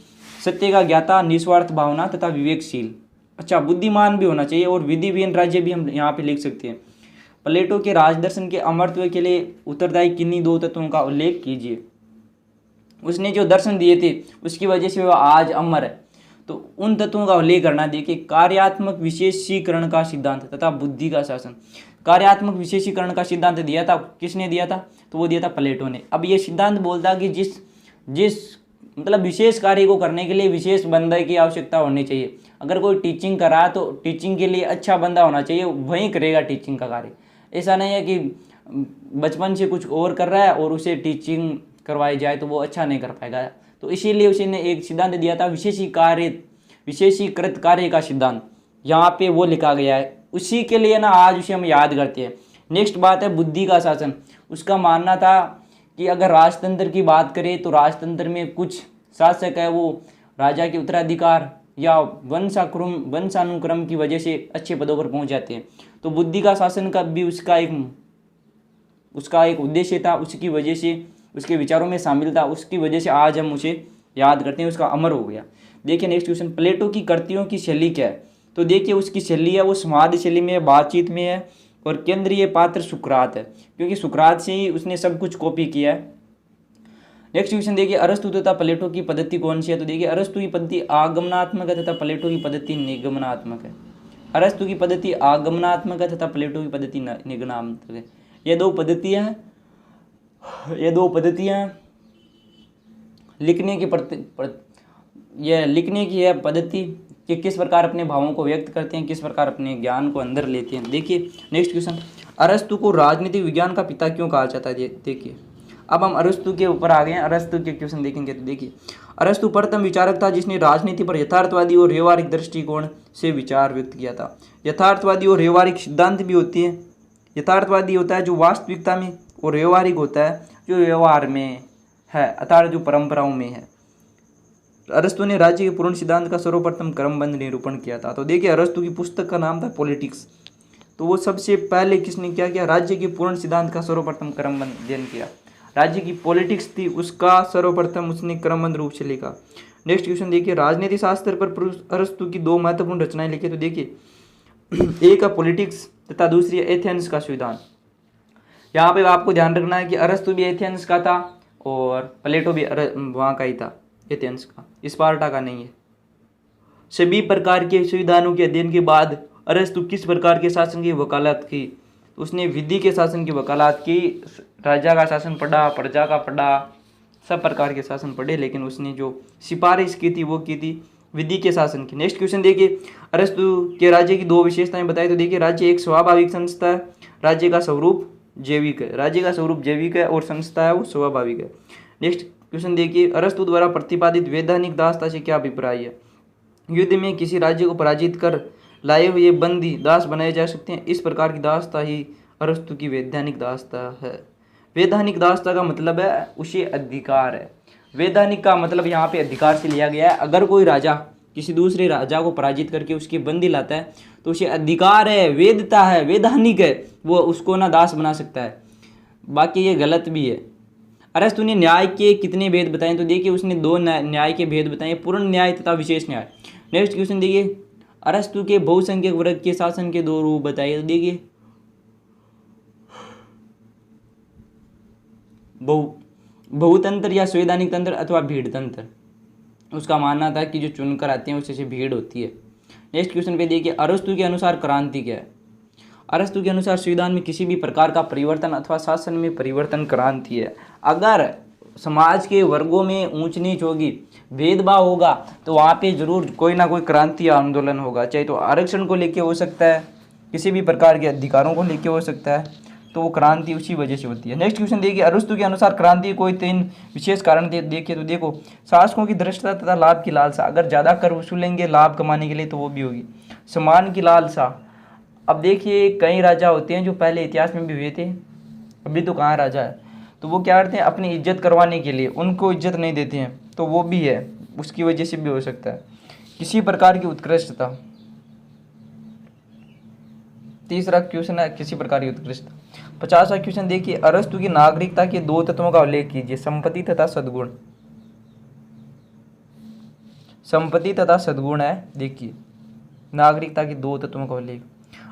सत्य का ज्ञाता, निस्वार्थ भावना तथा विवेकशील। अच्छा बुद्धिमान भी होना चाहिए। और विधि विहीन राज्य भी हम यहाँ पे लिख सकते हैं। प्लेटो के राजदर्शन के अमरत्व के लिए उत्तरदायी किन्हीं 2 तत्वों का उल्लेख कीजिए। उसने जो दर्शन दिए थे उसकी वजह से वह आज अमर है, तो उन तत्वों का उल्लेख करना। देखिए कार्यात्मक विशेषीकरण का सिद्धांत तथा बुद्धि का शासन। कार्यात्मक विशेषीकरण का सिद्धांत दिया था, किसने दिया था? तो वो दिया था प्लेटो ने। अब ये सिद्धांत बोलता कि जिस मतलब विशेष कार्य को करने के लिए विशेष बंदे की आवश्यकता होनी चाहिए। अगर कोई टीचिंग कर रहा है तो टीचिंग के लिए अच्छा बंदा होना चाहिए, वहीं करेगा टीचिंग का कार्य। ऐसा नहीं है कि बचपन से कुछ और कर रहा है और उसे टीचिंग करवाई जाए तो वो अच्छा नहीं कर पाएगा। तो इसीलिए उसने एक सिद्धांत दिया था, विशेषीकृत कार्य का सिद्धांत। यहाँ पे वो लिखा गया है, उसी के लिए ना आज उसे हम याद करते हैं। नेक्स्ट बात है बुद्धि का शासन। उसका मानना था कि अगर राजतंत्र की बात करें तो राजतंत्र में कुछ शासक है वो राजा के उत्तराधिकार या वंशानुक्रम की वजह से अच्छे पदों पर पहुंच जाते हैं। तो बुद्धि का शासन का भी उसका एक उद्देश्य था, उसकी वजह से उसके विचारों में शामिल था, उसकी वजह से आज हम उसे याद करते हैं, उसका अमर हो गया। देखिए नेक्स्ट क्वेश्चन, प्लेटो की कृतियों की शैली क्या है? तो देखिए उसकी शैली है वो संवाद शैली में है, बातचीत में है, और केंद्रीय पात्र सुकरात है, क्योंकि सुकरात से ही उसने सब कुछ कॉपी किया है। नेक्स्ट क्वेश्चन देखिए, अरस्तु तथा प्लेटो की पद्धति कौन सी है? तो देखिए अरस्तु की पद्धति आगमनात्मक है तथा प्लेटो की पद्धति निगमनात्मक है। अरस्तु की पद्धति आगमनात्मक है तथा प्लेटो की पद्धति निगमनात्मक है। ये दो पद्धतियाँ लिखने की है पद्धति कि किस प्रकार अपने भावों को व्यक्त करते हैं, किस प्रकार अपने ज्ञान को अंदर लेते हैं। देखिए नेक्स्ट क्वेश्चन, अरस्तु को राजनीतिक विज्ञान का पिता क्यों कहा जाता है? देखिए अब हम अरस्तु के ऊपर आ गए हैं, अरस्तु के क्वेश्चन देखेंगे। तो देखिए अरस्तु प्रथम विचारक था जिसने राजनीति पर यथार्थवादी और व्यवहारिक दृष्टिकोण से विचार व्यक्त किया था। यथार्थवादी और व्यवहारिक सिद्धांत भी होती है। यथार्थवादी होता है जो वास्तविकता में, और व्यवहारिक होता है जो व्यवहार में है, अर्थात जो परंपराओं में है। अरस्तु ने राज्य के पूर्ण सिद्धांत का सर्वप्रथम क्रमबद्ध निरूपण किया था। तो देखिए अरस्तु की पुस्तक का नाम था पॉलिटिक्स। तो वो सबसे पहले किसने क्या किया? राज्य के पूर्ण सिद्धांत का सर्वप्रथम क्रमबद्ध अध्ययन किया। राज्य की पॉलिटिक्स थी उसका सर्वप्रथम उसने क्रमबद्ध रूप से लिखा। नेक्स्ट क्वेश्चन देखिए, राजनीति शास्त्र पर अरस्तु की दो महत्वपूर्ण रचनाएं लिखी। तो देखिए एक है पॉलिटिक्स तथा दूसरी है एथेंस का संविधान। यहाँ पे आपको ध्यान रखना है कि अरस्तु भी एथेंस का था और प्लेटो भी वहाँ का ही था, एथेंस का, स्पार्टा का नहीं है। सभी प्रकार के संविधानों के अध्ययन के बाद अरस्तु किस प्रकार के शासन की वकालत की? उसने विधि के शासन की वकालत की। राजा का शासन पढ़ा, प्रजा का पढ़ा, सब प्रकार के शासन पढ़े, लेकिन उसने जो सिफारिश की थी वो की थी विधि के शासन की। नेक्स्ट क्वेश्चन देखिए, अरस्तु के राज्य की दो विशेषताएं बताई। तो देखिए राज्य एक स्वाभाविक संस्था है, राज्य का स्वरूप जैविक है। राज्य का स्वरूप जैविक है और संस्था है वो स्वाभाविक है। नेक्स्ट क्वेश्चन देखिए, अरस्तु द्वारा प्रतिपादित वैधानिक दासता से क्या अभिप्राय है? युद्ध में किसी राज्य को पराजित कर लाए हुए बंदी दास बनाए जा सकते हैं, इस प्रकार की दासता ही अरस्तु की वैधानिक दासता है। वैधानिक दासता का मतलब है उसे अधिकार है। वैधानिक का मतलब यहाँ पे अधिकार से लिया गया है। अगर कोई राजा किसी दूसरे राजा को पराजित करके उसके बंदी लाता है तो उसे अधिकार है, वेदता है, वैधानिक है, वो उसको ना दास बना सकता है। बाकी ये गलत भी है। अरस्तु ने न्याय के कितने भेद बताए? तो देखिए उसने दो न्याय के भेद बताए, पूर्ण न्याय तथा विशेष न्याय। नेक्स्ट क्वेश्चन देखिए, अरस्तु के बहुसंख्यक वर्ग के शासन के दो रूप बताइए। तो देखिए बहुतंत्र या संवैधानिक तंत्र अथवा भीड़ तंत्र। उसका मानना था कि जो चुनकर आते हैं उससे भीड़ होती है। नेक्स्ट क्वेश्चन पे देखिए, अरस्तु के अनुसार क्रांति क्या है? अरस्तु के अनुसार संविधान में किसी भी प्रकार का परिवर्तन अथवा शासन में परिवर्तन क्रांति है। अगर समाज के वर्गों में ऊंच नीच होगी, भेदभाव होगा, तो वहाँ पे जरूर कोई ना कोई क्रांति या आंदोलन होगा। चाहे तो आरक्षण को लेके हो सकता है, किसी भी प्रकार के अधिकारों को लेके हो सकता है, तो वो क्रांति उसी वजह से होती है। नेक्स्ट क्वेश्चन देखिए, अरस्तु के अनुसार क्रांति कोई तीन विशेष कारण देखिए। तो देखो शासकों की दृष्टता तथा लाभ की लालसा। अगर ज़्यादा कर वसूलेंगे लाभ कमाने के लिए तो वो भी होगी। सम्मान की लालसा। अब देखिए कई राजा होते हैं जो पहले इतिहास में भी हुए थे, अभी तो कहाँ राजा है, तो वो क्या करते हैं अपनी इज्जत करवाने के लिए उनको इज्जत नहीं देते हैं, तो वो भी है, उसकी वजह से भी हो सकता है। किसी प्रकार की उत्कृष्टता। तीसरा क्वेश्चन है किसी प्रकार की उत्कृष्टता। 50वां क्वेश्चन देखिए, अरस्तु की नागरिकता के दो तत्वों का उल्लेख कीजिए, संपत्ति तथा सद्गुण। संपत्ति तथा सद्गुण है। देखिए नागरिकता के दो तत्वों का उल्लेख।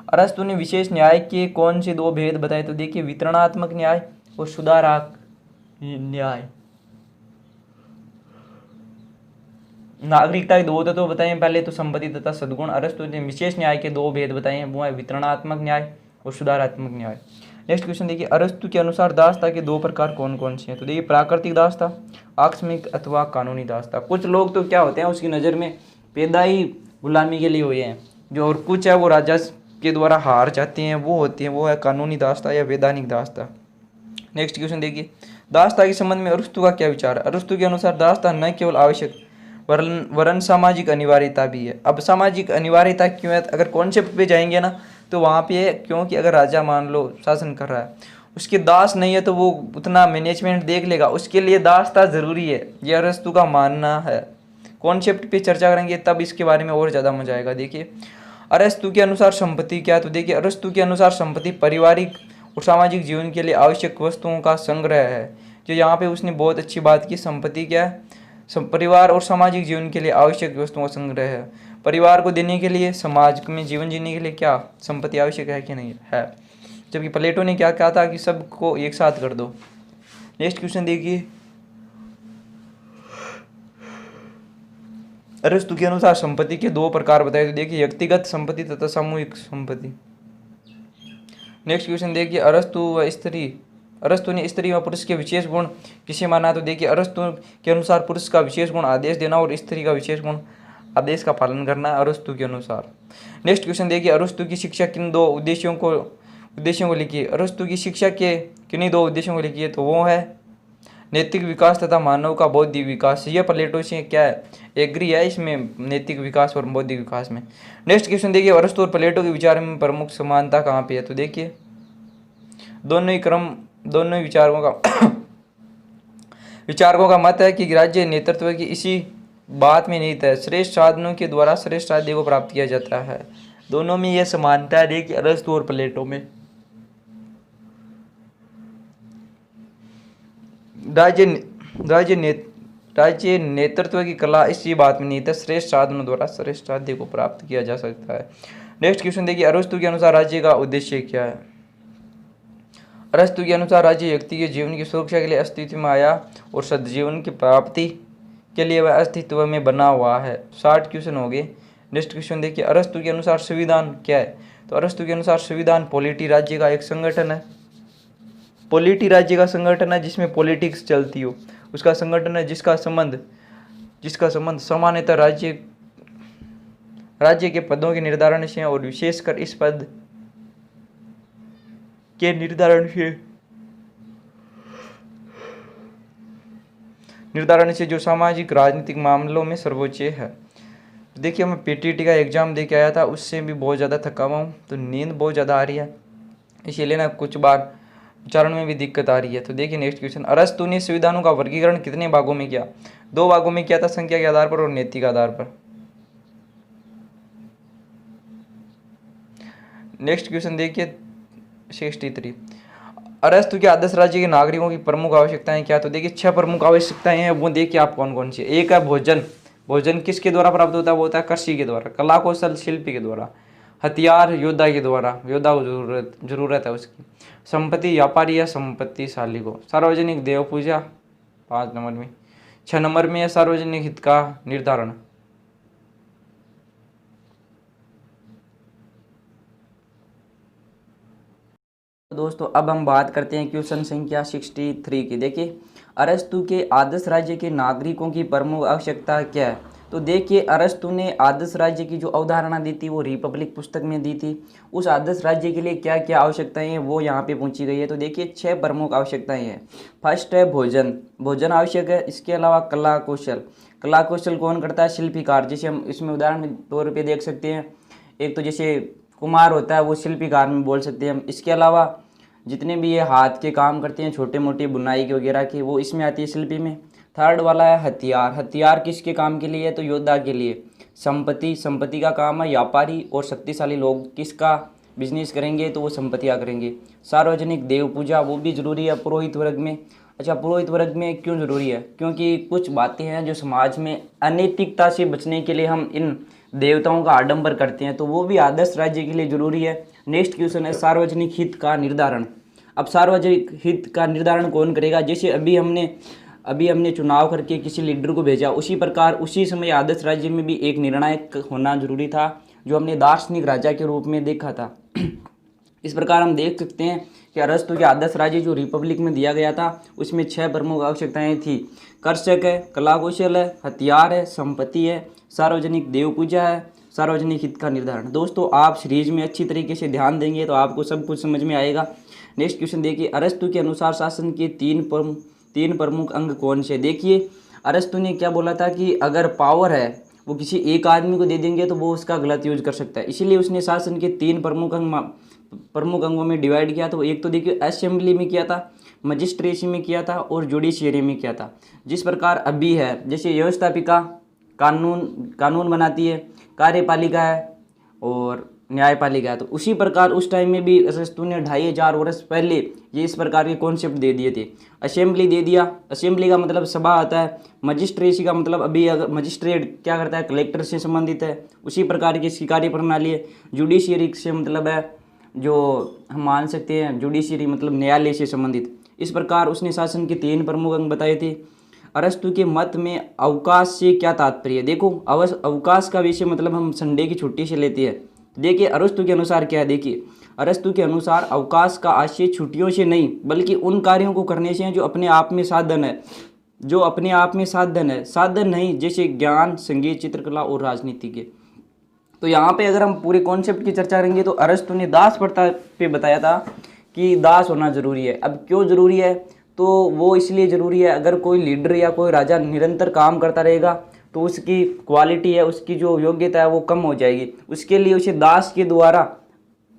अरस्तु ने विशेष न्याय के कौन से दो भेद बताए? तो देखिए वितरणात्मक न्याय और सुधारात्मक न्याय। नागरिकता के दो तत्व बताए पहले तो संपत्ति तथा सद्गुण। अरस्तु ने विशेष न्याय के दो भेद बताए हैं, वो है वितरणात्मक न्याय और सुधारात्मक न्याय। नेक्स्ट क्वेश्चन देखिए, अरस्तु के अनुसार दासता के दो प्रकार कौन कौन से हैं? तो देखिए प्राकृतिक दासता, आकस्मिक अथवा कानूनी दासता। कुछ लोग तो क्या होते हैं उसकी नज़र में पैदा ही गुलामी के लिए हुए हैं, जो और कुछ है वो राजा के द्वारा हार जाते हैं, वो होती है, वो है कानूनी दासता या वैधानिक दासता। नेक्स्ट क्वेश्चन देखिए, दासता के संबंध में अरस्तु का क्या विचार है? अरस्तु के अनुसार दासता न केवल आवश्यक वरन सामाजिक अनिवार्यता भी है। अब सामाजिक अनिवार्यता क्यों है? अगर कॉन्सेप्ट पे जाएंगे ना तो वहाँ पे है, क्योंकि अगर राजा मान लो शासन कर रहा है, उसके दास नहीं है तो वो उतना मैनेजमेंट देख लेगा, उसके लिए दासता ज़रूरी है, ये अरस्तु का मानना है। कॉन्सेप्ट पे चर्चा करेंगे तब इसके बारे में और ज़्यादा मजा आएगा। देखिए अरस्तु के अनुसार संपत्ति क्या है? तो देखिए अरस्तु के अनुसार संपत्ति पारिवारिक और सामाजिक जीवन के लिए आवश्यक वस्तुओं का संग्रह है। जो यहाँ पे उसने बहुत अच्छी बात की, संपत्ति क्या है? परिवार और सामाजिक जीवन के लिए आवश्यक वस्तुओं का संग्रह है। परिवार को देने के लिए, समाज में जीवन जीने के लिए क्या संपत्ति आवश्यक है कि नहीं है? जबकि प्लेटो ने क्या कहा था कि सबको एक साथ कर दो। नेक्स्ट क्वेश्चन देखिए, अरस्तु के अनुसार संपत्ति के दो प्रकार बताए, तो देखिए व्यक्तिगत संपत्ति तथा सामूहिक संपत्ति। नेक्स्ट क्वेश्चन देखिए, अरस्तु ने स्त्री व पुरुष के विशेष गुण किसे माना, तो देखिए अरस्तु के अनुसार पुरुष का विशेष गुण आदेश देना और स्त्री का विशेष गुण आदेश का पालन करना है अरस्तु के अनुसार। नेक्स्ट क्वेश्चन देखिए, अरस्तु की शिक्षा किन दो उद्देश्यों को लिखी है। अरस्तु की शिक्षा के किन्हीं दो उद्देश्यों को लिखी है, तो वो है नैतिक विकास तथा मानव का बौद्धिक विकास। यह प्लेटो से क्या है, एग्री है इसमें, नैतिक विकास और बौद्धिक विकास में। नेक्स्ट क्वेश्चन देखिए, अरस्तु और प्लेटो के विचार में प्रमुख समानता कहाँ पे है, तो देखिए दोनों ही विचारकों का मत है कि राज्य नेतृत्व की इसी बात में निहित है, श्रेष्ठ साधनों के द्वारा श्रेष्ठ राज्य को प्राप्त किया जाता है। दोनों में यह समानता है, देखिए अरस्तु और प्लेटो में। राज्य नेतृत्व की कला इसी बात में निहित है, श्रेष्ठ साधनों द्वारा श्रेष्ठ राज्य को प्राप्त किया जा सकता है। नेक्स्ट क्वेश्चन देखिए, अरस्तु के अनुसार राज्य का उद्देश्य क्या है। अरस्तु के अनुसार राज्य व्यक्ति के जीवन की सुरक्षा के लिए अस्तित्व में आया और सद्जीवन की प्राप्ति के लिए वह अस्तित्व में बना हुआ है। 60 क्वेश्चन हो गए। नेक्स्ट क्वेश्चन देखिए, अरस्तु के अनुसार संविधान क्या है, तो अरस्तु के अनुसार संविधान पॉलिटी राज्य का एक संगठन है। पॉलिटी राज्य का संगठन है जिसमें पॉलिटिक्स चलती हो, उसका संगठन है जिसका संबंध सामान्यतः राज्य के पदों के निर्धारण से और विशेषकर इस पद के निर्धारण से जो सामाजिक राजनीतिक मामलों में सर्वोच्च है। देखिए मैं पीटीटी का एग्जाम दे के आया था, उससे भी बहुत ज़्यादा थका हुआ हूँ, तो नींद बहुत ज़्यादा आ रही है, इसीलिए ना कुछ बार उच्चारण में भी दिक्कत आ रही है। तो देखिए नेक्स्ट क्वेश्चन, अरस्तु ने संविधानों का वर्गीकरण कितने भागों में किया, 2 भागों में किया था, संख्या के आधार पर और नैतिक आधार पर। नेक्स्ट क्वेश्चन देखिए 63, अरस्तु के आदर्श राज्य के नागरिकों की प्रमुख आवश्यकताएं क्या, तो देखिए 6 प्रमुख आवश्यकताएं हैं, वो देखिए आप कौन कौन सी। एक है भोजन किसके द्वारा प्राप्त होता है, वो होता है कृषि के द्वारा, कला कौशल शिल्पी के द्वारा, हथियार योद्धा के द्वारा, योद्धा को जरूरत है उसकी, संपत्ति व्यापारी या संपत्तिशाली को, सार्वजनिक देव पूजा 5 नंबर में, 6 नंबर में है सार्वजनिक हित का निर्धारण। दोस्तों अब हम बात करते हैं क्वेश्चन संख्या 63 की। देखिए अरस्तु के आदर्श राज्य के नागरिकों की प्रमुख आवश्यकता क्या है, तो देखिए अरस्तु ने आदर्श राज्य की जो अवधारणा दी थी वो रिपब्लिक पुस्तक में दी थी। उस आदर्श राज्य के लिए क्या क्या आवश्यकताएं हैं वो यहाँ पे पूछी गई है। तो देखिए 6 प्रमुख आवश्यकताएं हैं। फर्स्ट है भोजन आवश्यक है। इसके अलावा कला कौशल कौन करता है, शिल्पीकार। जैसे हम इसमें उदाहरण के तौर पर देख सकते हैं, एक तो जैसे कुम्हार होता है वो शिल्पीकार में बोल सकते हैं हम। इसके अलावा जितने भी ये हाथ के काम करते हैं छोटे मोटे बुनाई के वगैरह के, वो इसमें आती है शिल्पी में। थर्ड वाला है हथियार किसके काम के लिए है, तो योद्धा के लिए। संपत्ति का काम है व्यापारी और शक्तिशाली लोग किसका बिजनेस करेंगे, तो वो संपत्तियाँ करेंगे। सार्वजनिक देव पूजा वो भी जरूरी है पुरोहित वर्ग में। अच्छा, पुरोहित वर्ग में क्यों जरूरी है, क्योंकि कुछ बातें हैं जो समाज में अनैतिकता से बचने के लिए हम इन देवताओं का आडंबर करते हैं, तो वो भी आदर्श राज्य के लिए जरूरी है। नेक्स्ट क्वेश्चन है सार्वजनिक हित का निर्धारण। अब सार्वजनिक हित का निर्धारण कौन करेगा, जैसे अभी हमने चुनाव करके किसी लीडर को भेजा, उसी प्रकार उसी समय आदर्श राज्य में भी एक निर्णायक होना जरूरी था, जो हमने दार्शनिक राजा के रूप में देखा था। इस प्रकार हम देख सकते हैं कि अरस्तु के आदर्श राज्य जो रिपब्लिक में दिया गया था उसमें 6 प्रमुख आवश्यकताएं थी। कर्षक है, कला कौशल है, हथियार है, संपत्ति है, सार्वजनिक देव पूजा है, सार्वजनिक हित का निर्धारण। दोस्तों आप सीरीज में अच्छी तरीके से ध्यान देंगे तो आपको सब कुछ समझ में आएगा। नेक्स्ट क्वेश्चन देखिए, अरस्तु के अनुसार शासन के 3 प्रमुख अंग कौन से। देखिए अरस्तु ने क्या बोला था कि अगर पावर है वो किसी एक आदमी को दे देंगे तो वो उसका गलत यूज कर सकता है, इसीलिए उसने शासन के 3 प्रमुख अंगों में डिवाइड किया। तो एक तो देखिए असेंबली में किया था, मजिस्ट्रेसी में किया था और जुडिशियरी में किया था। जिस प्रकार अभी है, जैसे व्यवस्थापिका कानून बनाती है, कार्यपालिका है और न्यायपालिका है, तो उसी प्रकार उस टाइम में भी अरस्तु ने 2500 वर्ष पहले ये इस प्रकार के कॉन्सेप्ट दे दिए थे। असेंबली दे दिया, असेंबली का मतलब सभा आता है। मजिस्ट्रेसी का मतलब अभी अगर मजिस्ट्रेट क्या करता है, कलेक्टर से संबंधित है, उसी प्रकार की इसकी कार्य प्रणाली है। जुडिशियरी से मतलब है जो हम मान सकते हैं जुडिशियरी मतलब न्यायालय से संबंधित। इस प्रकार उसने शासन के 3 प्रमुख अंग बताए थे। अरस्तु के मत में अवकाश से क्या तात्पर्य है। देखो अवकाश का विषय मतलब हम संडे की छुट्टी से लेते हैं। देखिए अरस्तु के अनुसार क्या है, देखिए अरस्तु के अनुसार अवकाश का आशय छुट्टियों से नहीं बल्कि उन कार्यों को करने से है जो अपने आप में साधन है, जो अपने आप में साधन है, साधन नहीं, जैसे ज्ञान, संगीत, चित्रकला और राजनीति के। तो यहाँ पे अगर हम पूरे कॉन्सेप्ट की चर्चा करेंगे तो अरस्तु ने दास प्रथा पे बताया था कि दास होना जरूरी है। अब क्यों जरूरी है, तो वो इसलिए ज़रूरी है, अगर कोई लीडर या कोई राजा निरंतर काम करता रहेगा तो उसकी क्वालिटी है, उसकी जो योग्यता है वो कम हो जाएगी। उसके लिए उसे दास के द्वारा,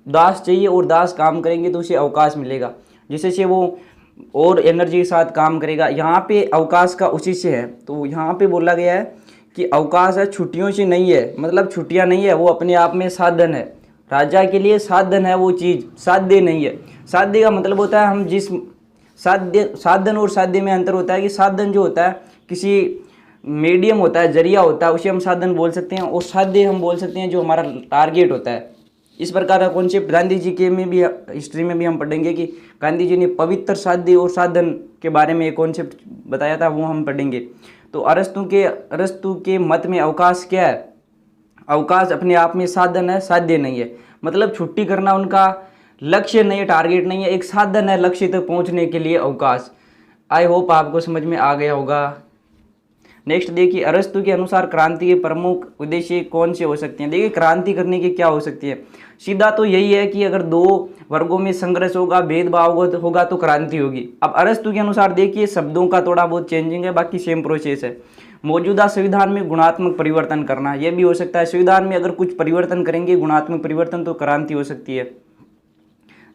दास चाहिए और दास काम करेंगे तो उसे अवकाश मिलेगा, जिससे से वो और एनर्जी के साथ काम करेगा। यहाँ पे अवकाश का उसी से है, तो यहाँ पे बोला गया है कि अवकाश है छुट्टियों से नहीं है, मतलब छुट्टियाँ नहीं है, वो अपने आप में साधन है। राजा के लिए साधन है वो चीज़, साध्य नहीं है। साध्य का मतलब होता है हम जिस साधन और साध्य में अंतर होता है कि साधन जो होता है किसी मीडियम होता है, जरिया होता है, उसे हम साधन बोल सकते हैं, और साध्य हम बोल सकते हैं जो हमारा टारगेट होता है। इस प्रकार का कॉन्सेप्ट गांधी जी के में भी, हिस्ट्री में भी हम पढ़ेंगे कि गांधी जी ने पवित्र साध्य और साधन के बारे में एक कॉन्सेप्ट बताया था, वो हम पढ़ेंगे। तो अरस्तु के मत में अवकाश क्या है, अवकाश अपने आप में साधन है, साध्य नहीं है। मतलब छुट्टी करना उनका लक्ष्य नहीं है, टारगेट नहीं है, एक साधन है लक्ष्य तक पहुंचने के लिए अवकाश। आई होप आपको समझ में आ गया होगा। नेक्स्ट देखिए, अरस्तु के अनुसार क्रांति के प्रमुख उद्देश्य कौन से हो सकते हैं। देखिए क्रांति करने की क्या हो सकती है, सीधा तो यही है कि अगर दो वर्गों में संघर्ष होगा, भेदभाव होगा तो क्रांति होगी। अब अरस्तु के अनुसार देखिए शब्दों का थोड़ा बहुत चेंजिंग है, बाकी सेम प्रोसेस है। मौजूदा संविधान में गुणात्मक परिवर्तन करना, यह भी हो सकता है। संविधान में अगर कुछ परिवर्तन करेंगे, गुणात्मक परिवर्तन, तो क्रांति हो सकती है।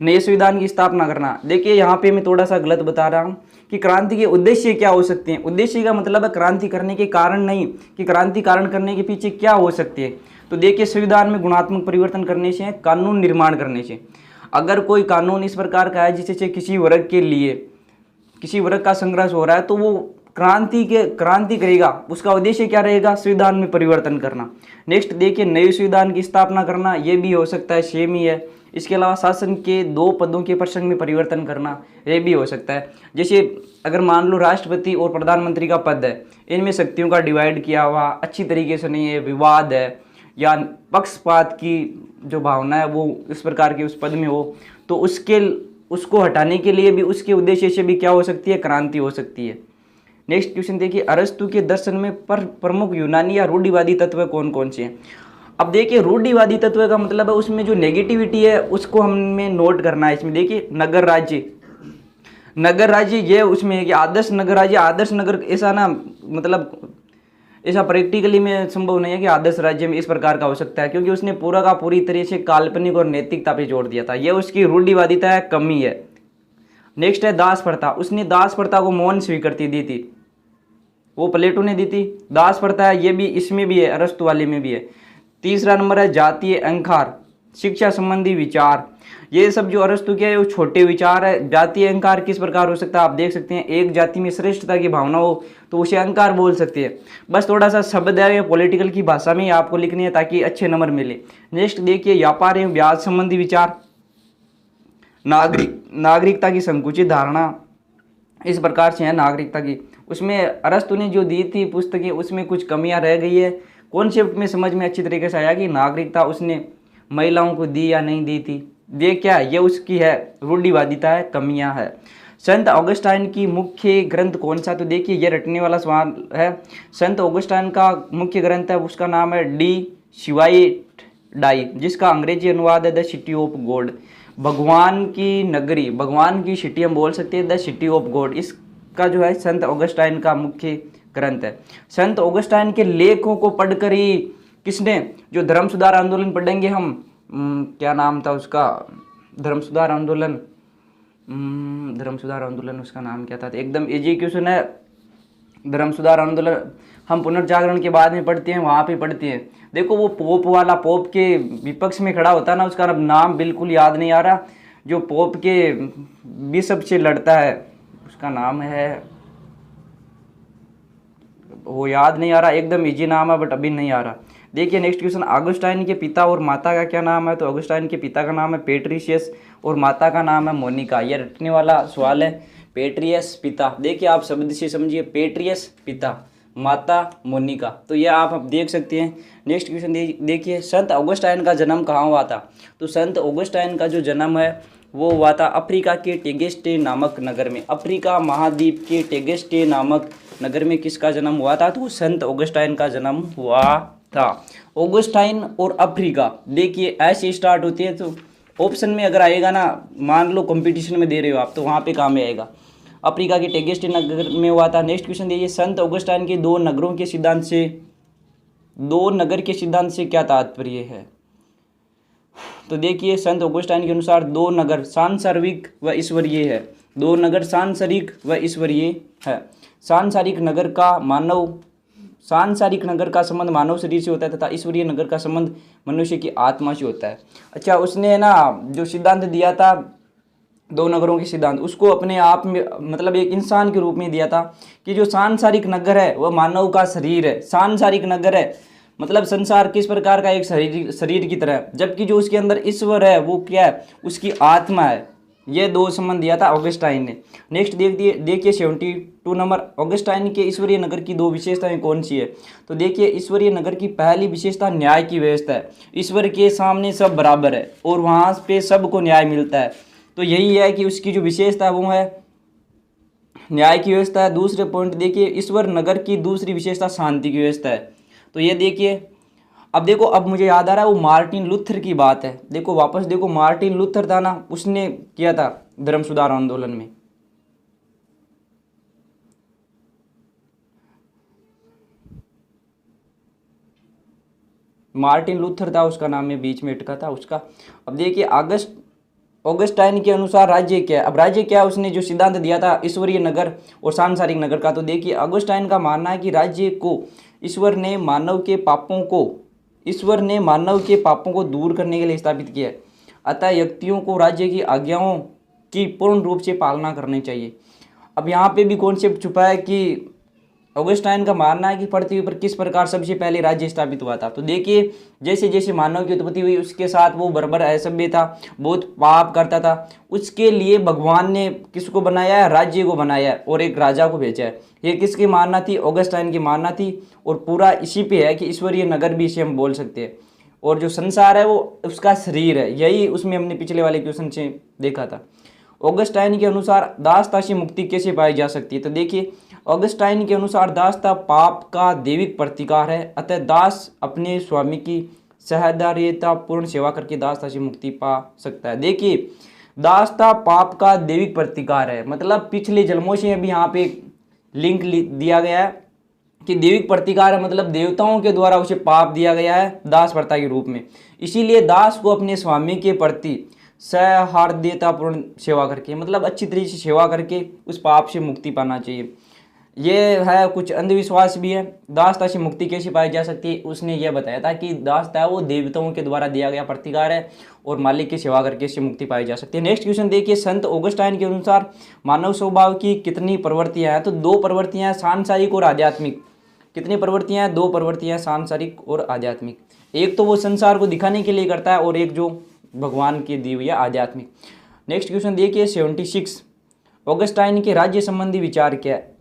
नए संविधान की स्थापना करना, देखिए यहाँ पे मैं थोड़ा सा गलत बता रहा हूँ कि क्रांति के उद्देश्य क्या हो सकते हैं। उद्देश्य का मतलब है क्रांति करने के कारण नहीं, कि क्रांति कारण करने के पीछे क्या हो सकती है। तो देखिए संविधान में गुणात्मक परिवर्तन करने से, कानून निर्माण करने से। अगर कोई कानून इस प्रकार का है जिससे किसी वर्ग के लिए, किसी वर्ग का संघर्ष हो रहा है, तो वो क्रांति करेगा। उसका उद्देश्य क्या रहेगा, संविधान में परिवर्तन करना। नेक्स्ट देखिए, नए संविधान की स्थापना करना, ये भी हो सकता है, सेम ही है। इसके अलावा शासन के 2 पदों के प्रसंग में परिवर्तन करना, ये भी हो सकता है। जैसे अगर मान लो राष्ट्रपति और प्रधानमंत्री का पद है, इनमें शक्तियों का डिवाइड किया हुआ अच्छी तरीके से नहीं है, विवाद है या पक्षपात की जो भावना है वो इस प्रकार के उस पद में हो, तो उसको हटाने के लिए भी, उसके उद्देश्य से भी क्या हो सकती है, क्रांति हो सकती है। नेक्स्ट क्वेश्चन देखिए, अरस्तु के दर्शन में प्रमुख यूनानी या रूढ़िवादी तत्व कौन कौन से हैं। अब देखिए रूढ़िवादी तत्व का मतलब है उसमें जो नेगेटिविटी है उसको हमें नोट करना है। इसमें देखिए नगर राज्य ये उसमें है कि आदर्श नगर राज्य, आदर्श नगर ऐसा ना, मतलब ऐसा प्रैक्टिकली में संभव नहीं है कि आदर्श राज्य में इस प्रकार का हो सकता है, क्योंकि उसने पूरा का पूरी तरह से काल्पनिक और नैतिकता पे जोड़ दिया था। ये उसकी रूढ़िवादिता है, कमी है। नेक्स्ट है दास प्रथा, उसने दास प्रथा को मौन स्वीकृति दी थी, वो प्लेटो ने दी थी। दास प्रथा है, ये भी इसमें भी है, अरस्तु वाले में भी है। तीसरा नंबर है जातीय अहंकार, शिक्षा संबंधी विचार। ये सब जो अरस्तु के है वो छोटे विचार है। जातीय अहंकार किस प्रकार हो सकता है, आप देख सकते हैं, एक जाति में श्रेष्ठता की भावना हो तो उसे अहंकार बोल सकते हैं। बस थोड़ा सा शब्द है या पॉलिटिकल की भाषा में आपको लिखनी है ताकि अच्छे नंबर मिले। नेक्स्ट देखिए, व्यापार एवं ब्याज संबंधी विचार, नागरिकता की संकुचित धारणा, इस प्रकार से है नागरिकता की। उसमें अरस्तु ने जो दी थी पुस्तकें, उसमें कुछ कमियां रह गई है। कॉन्सेप्ट में समझ में अच्छी तरीके से आया कि नागरिकता उसने महिलाओं को दी या नहीं दी थी। ये क्या है, ये उसकी है रूढ़िवादिता है, कमियां है। संत ऑगस्टाइन की मुख्य ग्रंथ कौन सा, तो देखिए ये रटने वाला सवाल है। संत ऑगस्टाइन का मुख्य ग्रंथ है, उसका नाम है डी शिवाइट डाई, जिसका अंग्रेजी अनुवाद है द सिटी ऑफ गॉड, भगवान की नगरी, भगवान की सिटी हम बोल सकते हैं, द सिटी ऑफ गॉड। इसका जो है संत ऑगस्टाइन का मुख्य ग्रंथ है। संत ऑगस्टाइन के लेखों को पढ़कर ही किसने, जो धर्म सुधार आंदोलन पढ़ेंगे हम, क्या नाम था उसका, धर्म सुधार आंदोलन, उसका नाम क्या था, एकदम इजी क्वेश्चन है। धर्म सुधार आंदोलन हम पुनर्जागरण के बाद में पढ़ते हैं, वहाँ पे पढ़ते हैं। देखो वो पोप वाला, पोप के विपक्ष में खड़ा होता है ना, उसका नाम बिल्कुल याद नहीं आ रहा, जो पोप के बिशप से लड़ता है, उसका नाम है, वो याद नहीं आ रहा, एकदम इजी नाम है बट अभी नहीं आ रहा। देखिए नेक्स्ट क्वेश्चन, ऑगस्टाइन के पिता और माता का क्या नाम है, तो ऑगस्टाइन के पिता का नाम है पेट्रिशियस और माता का नाम है मोनिका। ये रटने वाला सवाल है, पेट्रियस पिता, देखिए आप शब्द से समझिए, पेट्रियस पिता, माता मोनिका। तो ये आप देख सकते हैं। नेक्स्ट क्वेश्चन देखिए, संत ऑगस्टाइन का जन्म कहाँ हुआ था? तो संत ऑगस्टाइन का जो जन्म है वो हुआ था अफ्रीका के टेगेस्टे नामक नगर में। अफ्रीका महाद्वीप के टेगेस्टे नामक नगर में किसका जन्म हुआ था? तो संत ऑगस्टाइन का जन्म हुआ था। ऑगस्टाइन और अफ्रीका, देखिए ऐसे स्टार्ट होती है, तो ऑप्शन में अगर आएगा ना, मान लो कंपटीशन में दे रहे हो आप, तो वहाँ पे काम में आएगा। अफ्रीका के टेगेस्टे नगर में हुआ था। नेक्स्ट क्वेश्चन देखिए, संत ऑगस्टाइन के दो नगर के सिद्धांत से क्या तात्पर्य है? तो देखिए संत ऑगस्टाइन के अनुसार दो नगर सांसारिक व ईश्वरीय है। दो नगर सांसारिक व ईश्वरीय है। सांसारिक नगर का संबंध मानव शरीर से होता है तथा ईश्वरीय नगर का संबंध मनुष्य की आत्मा से होता है। अच्छा, उसने ना जो सिद्धांत दिया था दो नगरों के सिद्धांत, उसको अपने आप में मतलब एक इंसान के रूप में दिया था कि जो सांसारिक नगर है वह मानव का शरीर है। सांसारिक नगर है मतलब संसार किस प्रकार का एक शरीर की तरह है, जबकि जो उसके अंदर ईश्वर है वो क्या है? उसकी आत्मा है। ये दो संबंध दिया था ऑगस्टाइन ने। नेक्स्ट देखिए 72 नंबर, ऑगस्टाइन के ईश्वरीय नगर की दो विशेषताएं कौन सी है? तो देखिए ईश्वरीय नगर की पहली विशेषता न्याय की व्यवस्था है। ईश्वर के सामने सब बराबर है और वहाँ पे सबको न्याय मिलता है। तो यही है कि उसकी जो विशेषता है वो है न्याय की व्यवस्था है। दूसरे पॉइंट देखिए, ईश्वर नगर की दूसरी विशेषता शांति की व्यवस्था है। तो ये देखिए, अब देखो, अब मुझे याद आ रहा है वो मार्टिन लूथर की बात है। देखो वापस देखो, मार्टिन लूथर था ना, उसने किया था धर्म सुधार आंदोलन में। मार्टिन लूथर था उसका नाम, में बीच में अटका था उसका। अब देखिए ऑगस्टाइन के अनुसार राज्य क्या है? अब राज्य क्या है? उसने जो सिद्धांत दिया था ईश्वरीय नगर और सांसारिक नगर का। तो देखिए ऑगस्टाइन का मानना है कि राज्य को ईश्वर ने मानव के पापों को दूर करने के लिए स्थापित किया है। अतः व्यक्तियों को राज्य की आज्ञाओं की पूर्ण रूप से पालना करनी चाहिए। अब यहाँ पे भी कॉन्सेप्ट छुपा है कि ऑगस्टाइन का मानना है कि पृथ्वी पर किस प्रकार सबसे पहले राज्य स्थापित हुआ था। तो देखिए जैसे जैसे मानव की उत्पत्ति हुई उसके साथ वो बर्बर असभ्य था, बहुत पाप करता था। उसके लिए भगवान ने किसको बनाया है? राज्य को बनाया है और एक राजा को भेजा है। ये किसकी मानना थी? ऑगस्टाइन की मानना थी। और पूरा इसी पे है कि ईश्वरीय नगर भी इसे हम बोल सकते हैं। और जो संसार है वो उसका शरीर है, यही उसमें हमने पिछले वाले क्वेश्चन से देखा था। ऑगस्टाइन के अनुसार दासता से मुक्ति कैसे पाई जा सकती है? तो देखिए ऑगस्टाइन के अनुसार दासता पाप का दैविक प्रतिकार है। अतः दास अपने स्वामी की सहदार्यतापूर्ण सेवा करके दासता से मुक्ति पा सकता है। देखिए दासता पाप का दैविक प्रतिकार है, मतलब पिछले जन्मों से अभी यहाँ पे लिंक दिया गया है कि दैविक प्रतिकार है, मतलब देवताओं के द्वारा उसे पाप दिया गया है दास प्रथा के रूप में। इसीलिए दास को अपने स्वामी के प्रति सहृदयतापूर्ण सेवा करके, मतलब अच्छी तरीके से सेवा करके उस पाप से मुक्ति पाना चाहिए। ये है कुछ अंधविश्वास भी है। दासता से मुक्ति कैसे पाई जा सकती है? उसने यह बताया था कि दासता है वो देवताओं के द्वारा दिया गया प्रतिकार है और मालिक की सेवा करके इससे मुक्ति पाई जा सकती है। नेक्स्ट क्वेश्चन देखिए, संत ऑगस्टाइन के अनुसार मानव स्वभाव की कितनी प्रवृत्तियां हैं? तो दो प्रवृत्तियां हैं, सांसारिक और आध्यात्मिक। कितनी प्रवृत्तियां हैं? दो प्रवृत्तियां, सांसारिक और आध्यात्मिक। एक तो वो संसार को दिखाने के लिए करता है और एक जो भगवान के दी हुई है आध्यात्मिक। नेक्स्ट क्वेश्चन देखिए 76, ऑगस्टाइन के राज्य संबंधी विचार क्या है?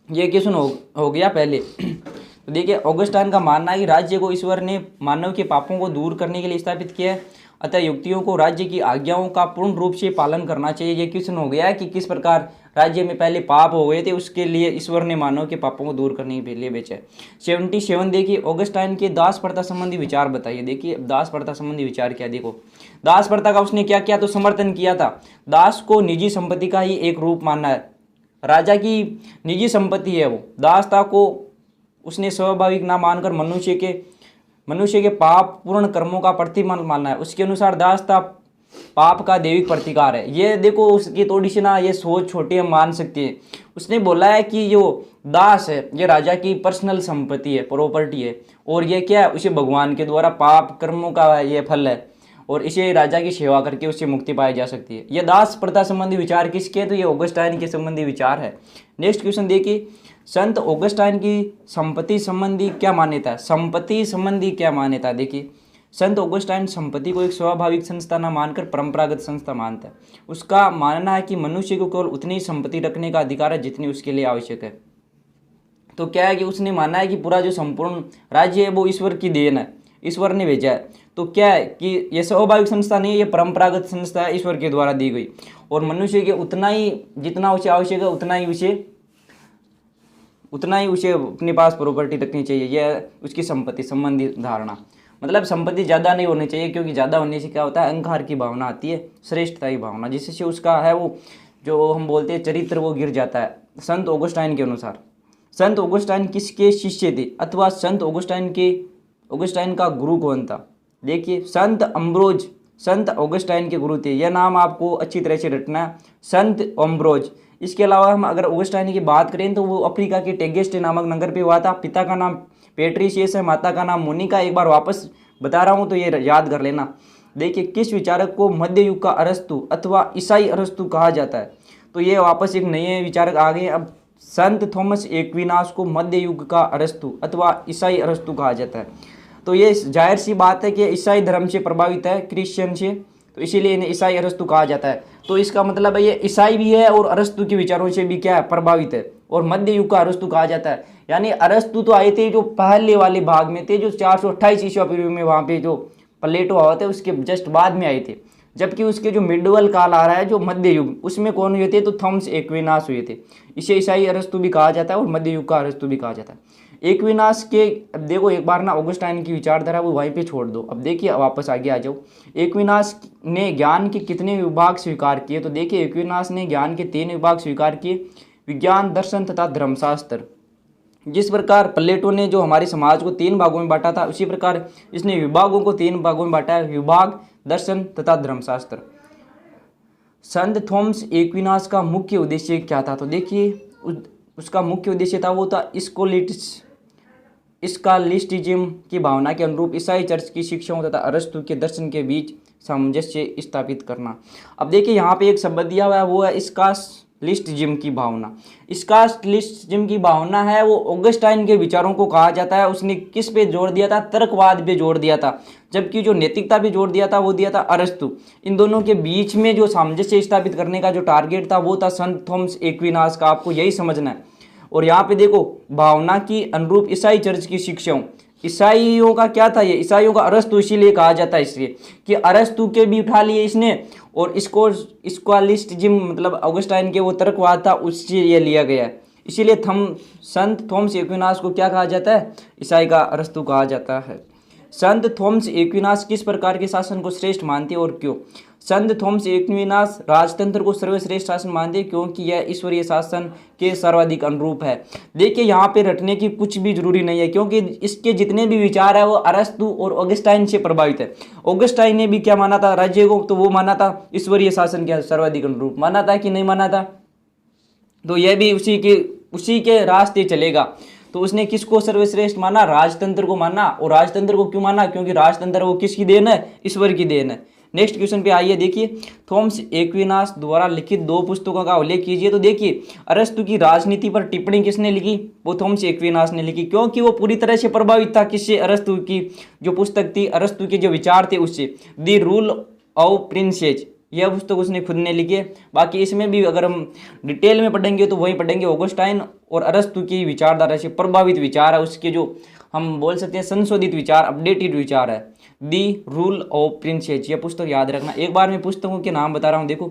ये क्वेश्चन हो गया पहले। तो देखिए ऑगस्टाइन का मानना है कि राज्य को ईश्वर ने मानव के पापों को दूर करने के लिए स्थापित किया है। अतः युक्तियों को राज्य की आज्ञाओं का पूर्ण रूप से पालन करना चाहिए। ये क्वेश्चन हो गया है कि किस प्रकार राज्य में पहले पाप हो गए थे, उसके लिए ईश्वर ने मानव के पापों को दूर करने के लिए भेजा है। 77 देखिए, ऑगस्टाइन के दास प्रथा संबंधी विचार बताइए। देखिए दास प्रथा संबंधी विचार क्या? देखो दास प्रथा का उसने क्या किया? तो समर्थन किया था। दास को निजी संपत्ति का ही एक रूप मानना है, राजा की निजी संपत्ति है वो। दासता को उसने स्वाभाविक ना मानकर मनुष्य के पाप पूर्ण कर्मों का प्रतिमान मानना है। उसके अनुसार दासता पाप का दैविक प्रतिकार है। ये देखो उसकी थोड़ी सी ना ये सोच छोटी हम मान सकते हैं। उसने बोला है कि जो दास है ये राजा की पर्सनल संपत्ति है, प्रॉपर्टी है, और ये क्या है? उसे भगवान के द्वारा पाप कर्मों का ये फल है और इसे राजा की सेवा करके उससे मुक्ति पाई जा सकती है। यह दास प्रथा संबंधी विचार किसके? तो ये ऑगस्टाइन के संबंधी विचार है। नेक्स्ट क्वेश्चन देखिए, संत ऑगस्टाइन की संपत्ति संबंधी क्या मान्यता है? संपत्ति संबंधी क्या मान्यता? देखिए संत ऑगस्टाइन संपत्ति को एक स्वाभाविक संस्था न मानकर परंपरागत संस्था मानता है। उसका मानना है कि मनुष्य को केवल उतनी ही संपत्ति रखने का अधिकार है जितनी उसके लिए आवश्यक है। तो क्या है कि उसने माना है कि पूरा जो संपूर्ण राज्य है वो ईश्वर की देन है, ईश्वर ने भेजा है। तो क्या है कि ये स्वाभाविक संस्था नहीं है, ये परंपरागत संस्था है, ईश्वर के द्वारा दी गई, और मनुष्य के उतना ही जितना उसे आवश्यक है उतना ही उसे अपने पास प्रॉपर्टी रखनी चाहिए। यह उसकी संपत्ति संबंधी धारणा। मतलब संपत्ति ज़्यादा नहीं होनी चाहिए, क्योंकि ज़्यादा होने से क्या होता है, अहंकार की भावना आती है, श्रेष्ठता की भावना, जिससे उसका है वो जो हम बोलते हैं चरित्र वो गिर जाता है। संत ऑगस्टाइन के अनुसार संत ऑगस्टाइन किसके शिष्य थे, अथवा संत ऑगस्टाइन का गुरु कौन था? देखिए, संत अम्ब्रोज संत ऑगस्टाइन के गुरु थे। यह नाम आपको अच्छी तरह से रटना है, संत अम्ब्रोज। इसके अलावा हम अगर ऑगस्टाइन की बात करें तो वो अफ्रीका के टेगेस्ट नामक नगर पे हुआ था। पिता का नाम पेट्रिशियस है, माता का नाम मोनिका। एक बार वापस बता रहा हूँ तो ये याद कर लेना। देखिए, किस विचारक को मध्य युग का अरस्तु अथवा ईसाई अरस्तु कहा जाता है? तो ये वापस एक नए विचारक आ गए। अब संत थॉमस एक्विनास को मध्य युग का अरस्तु अथवा ईसाई अरस्तु कहा जाता है। तो ये जाहिर सी बात है कि ईसाई धर्म से प्रभावित है, क्रिश्चियन से, तो इसीलिए इन्हें ईसाई अरस्तु कहा जाता है। तो इसका मतलब है ये ईसाई भी है और अरस्तु के विचारों से भी क्या है, प्रभावित है, और मध्य युग का अरस्तु कहा जाता है। यानी अरस्तु तो आए थे जो पहले वाले भाग में थे, जो 428 ईस्वी पूर्व में वहाँ पे जो प्लेटो हुआ थे उसके जस्ट बाद में आए थे। जबकि उसके जो मिडवल काल आ रहा है जो मध्य युग, उसमें कौन हुए थे? तो थॉमस एक्विनास हुए थे। इसे ईसाई अरस्तु भी कहा जाता है और मध्य युग का अरस्तु भी कहा जाता है। एक्विनास के, अब देखो एक बार ना ऑगस्टाइन की विचारधारा वो वहीं पे छोड़ दो। अब देखिए वापस आगे आ जाओ। एक्विनास ने ज्ञान के कितने विभाग स्वीकार किए? तो देखिए, एक्विनास ने ज्ञान के 3 विभाग स्वीकार किए, विज्ञान, दर्शन तथा धर्मशास्त्र। जिस प्रकार प्लेटो ने जो हमारे समाज को 3 भागों में बांटा था, उसी प्रकार इसने विभागों को 3 भागों में बांटा है, विभाग, दर्शन तथा धर्मशास्त्र। संत थॉमस एक्विनास का मुख्य उद्देश्य क्या था? तो देखिए, उसका मुख्य उद्देश्य था वो था स्कॉलिस्टिज्म की भावना के अनुरूप ईसाई चर्च की शिक्षाओं तथा अरस्तु के दर्शन के बीच सामंजस्य स्थापित करना। अब देखिए, यहाँ पे एक शब्द दिया हुआ है, वो है स्कॉलिस्टिज्म की भावना। स्कॉलिस्टिज्म की भावना है वो ऑगस्टाइन के विचारों को कहा जाता है। उसने किस पे जोर दिया था? तर्कवाद पे जोर दिया था। जबकि जो नैतिकता पे जोर दिया था वो दिया था अरस्तु। इन दोनों के बीच में जो सामंजस्य स्थापित करने का जो टारगेट था वो था संत थॉमस एक्विनास का। आपको यही समझना है। और यहाँ पे देखो, भावना की अनुरूप ईसाई चर्च की शिक्षाओं, ईसाइयों का क्या था? ये ईसाइयों का अरस्तु इसीलिए कहा जाता है, इसलिए कि अरस्तु के भी उठा लिए इसने, और इसको स्कॉलिस्टिज्म मतलब ऑगस्टाइन के वो तर्कवाद था उससे ये लिया गया है। इसीलिए संत थॉमस एक्विनास को क्या कहा जाता है? ईसाई का अरस्तु कहा जाता है। संत थॉमस एक्विनास किस प्रकार के शासन को श्रेष्ठ मानते हैं और क्यों? संत थॉमस एक्विनास राजतंत्र को सर्वश्रेष्ठ शासन मानते हैं, क्योंकि यह ईश्वरीय शासन के सर्वाधिक अनुरूप है। देखिए, यहाँ पे रटने की कुछ भी जरूरी नहीं है, क्योंकि इसके जितने भी विचार है वो अरस्तु और ऑगस्टाइन से प्रभावित है। ऑगस्टाइन ने भी क्या माना था राज्य को? तो वो माना था ईश्वरीय शासन के सर्वाधिक अनुरूप, माना था कि नहीं माना था? तो यह भी उसी के रास्ते चलेगा। तो उसने किसको सर्वश्रेष्ठ माना? राजतंत्र को माना। और राजतंत्र को क्यों माना? क्योंकि राजतंत्र वो किसकी देन है? ईश्वर की देन है। नेक्स्ट क्वेश्चन पे आइए। देखिए, थॉमस एक्विनास द्वारा लिखित 2 पुस्तकों का उल्लेख कीजिए। तो देखिए, अरस्तु की राजनीति पर टिप्पणी किसने लिखी? वो थॉमस एक्विनास ने लिखी, क्योंकि वो पूरी तरह से प्रभावित था किससे? अरस्तु की जो पुस्तक थी, अरस्तु के जो विचार थे उससे। द रूल ऑफ प्रिंसेस, यह पुस्तक उसने खुद ने लिखी है। बाकी इसमें भी अगर हम डिटेल में पढ़ेंगे तो वही पढ़ेंगे, ऑगस्टाइन और अरस्तु की विचारधारा से प्रभावित विचार है, उसके जो हम बोल सकते हैं संशोधित विचार, अपडेटेड विचार है। दी रूल ऑफ प्रिंसेस, यह पुस्तक याद रखना। एक बार मैं पुस्तकों के नाम बता रहा हूँ। देखो,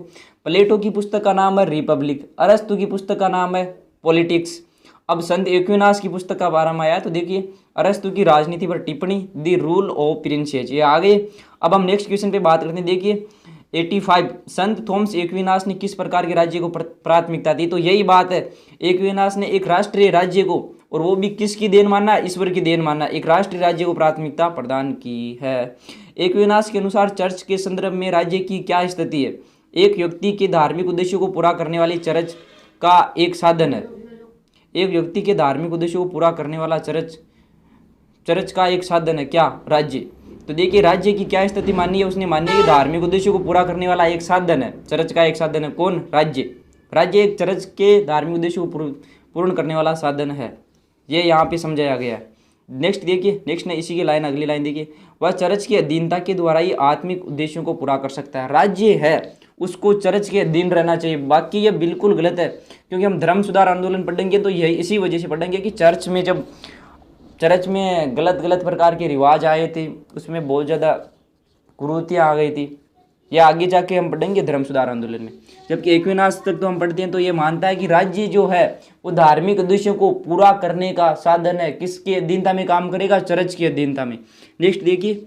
प्लेटो की पुस्तक का नाम है रिपब्लिक, अरस्तु की पुस्तक का नाम है पॉलिटिक्स। अब संत एक्विनास की पुस्तक का बारे में आया तो देखिए, अरस्तु की राजनीति पर टिप्पणी, द रूल ऑफ प्रिंसेस, ये आ गए। अब हम नेक्स्ट क्वेश्चन पे बात करते हैं। देखिए 85, संत थॉमस एक्विनास ने किस प्रकार के राज्य को प्राथमिकता दी? तो यही बात है, एक्विनास ने एक राष्ट्रीय राज्य को, और वो भी किसकी देन मानना? ईश्वर की देन मानना, एक राष्ट्रीय राज्य को प्राथमिकता प्रदान की है। एक्विनास के अनुसार चर्च के संदर्भ में राज्य की क्या स्थिति है? एक व्यक्ति के धार्मिक उद्देश्यों को पूरा करने वाली चर्च का एक साधन है। एक व्यक्ति के धार्मिक उद्देश्यों को पूरा करने वाला चर्च का एक साधन है क्या? राज्य। तो देखिए, राज्य की क्या स्थिति मानी है? उसने मानी है कि धार्मिक उद्देश्यों को पूरा करने वाला एक साधन है, चर्च का एक साधन है। कौन? राज्य। राज्य एक चर्च के धार्मिक उद्देश्यों को पूर्ण करने वाला साधन है, ये यहाँ पे समझाया गया है। नेक्स्ट देखिए, नेक्स्ट ने इसी की लाइन, अगली लाइन देखिए, वह चर्च की अधीनता के द्वारा ही आत्मिक उद्देश्यों को पूरा कर सकता है। राज्य है उसको चर्च के अधीन रहना चाहिए, बाकी ये बिल्कुल गलत है। क्योंकि हम धर्म सुधार आंदोलन पढ़ेंगे तो यही इसी वजह से पढ़ेंगे कि चर्च में गलत गलत प्रकार के रिवाज आए थे, उसमें बहुत ज़्यादा कुरीतियाँ आ गई थी। ये आगे जाके हम पढ़ेंगे धर्म सुधार आंदोलन में। जबकि एक्विनाश तक तो हम पढ़ते हैं तो ये मानता है कि राज्य जो है वो धार्मिक उद्देश्यों को पूरा करने का साधन है। किसकी अधीनता में काम करेगा? चर्च की अधीनता में। नेक्स्ट देखिए,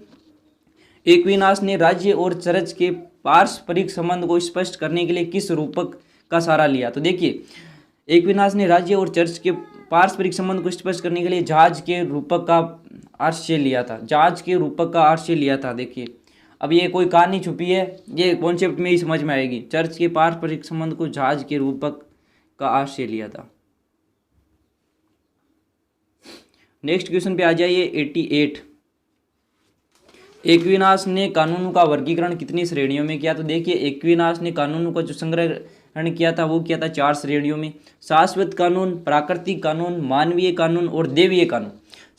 एक्विनाश ने राज्य और चर्च के पारस्परिक संबंध को स्पष्ट करने के लिए किस रूपक का सहारा लिया? तो देखिए, एक्विनाश ने राज्य और चर्च के पारस्परिक संबंध को स्पष्ट करने के लिए जहाज के रूपक का आश्रय लिया था। जहाज के रूपक का आश्रय लिया था। देखिए, अब ये कोई कहानी छुपी है, ये कॉन्सेप्ट में ही समझ में आएगी। चर्च के पारस्परिक संबंध को जहाज के रूपक का आश्रय लिया था। नेक्स्ट क्वेश्चन पे आ जाइए 88। एक्विनाश ने कानूनों का वर्गीकरण कितनी श्रेणियों में किया? तो देखिए, एक्विनाश ने कानूनों का जो संग्रहण किया था वो किया था 4 श्रेणियों में। शाश्वत कानून, प्राकृतिक कानून, मानवीय कानून और देवीय कानून।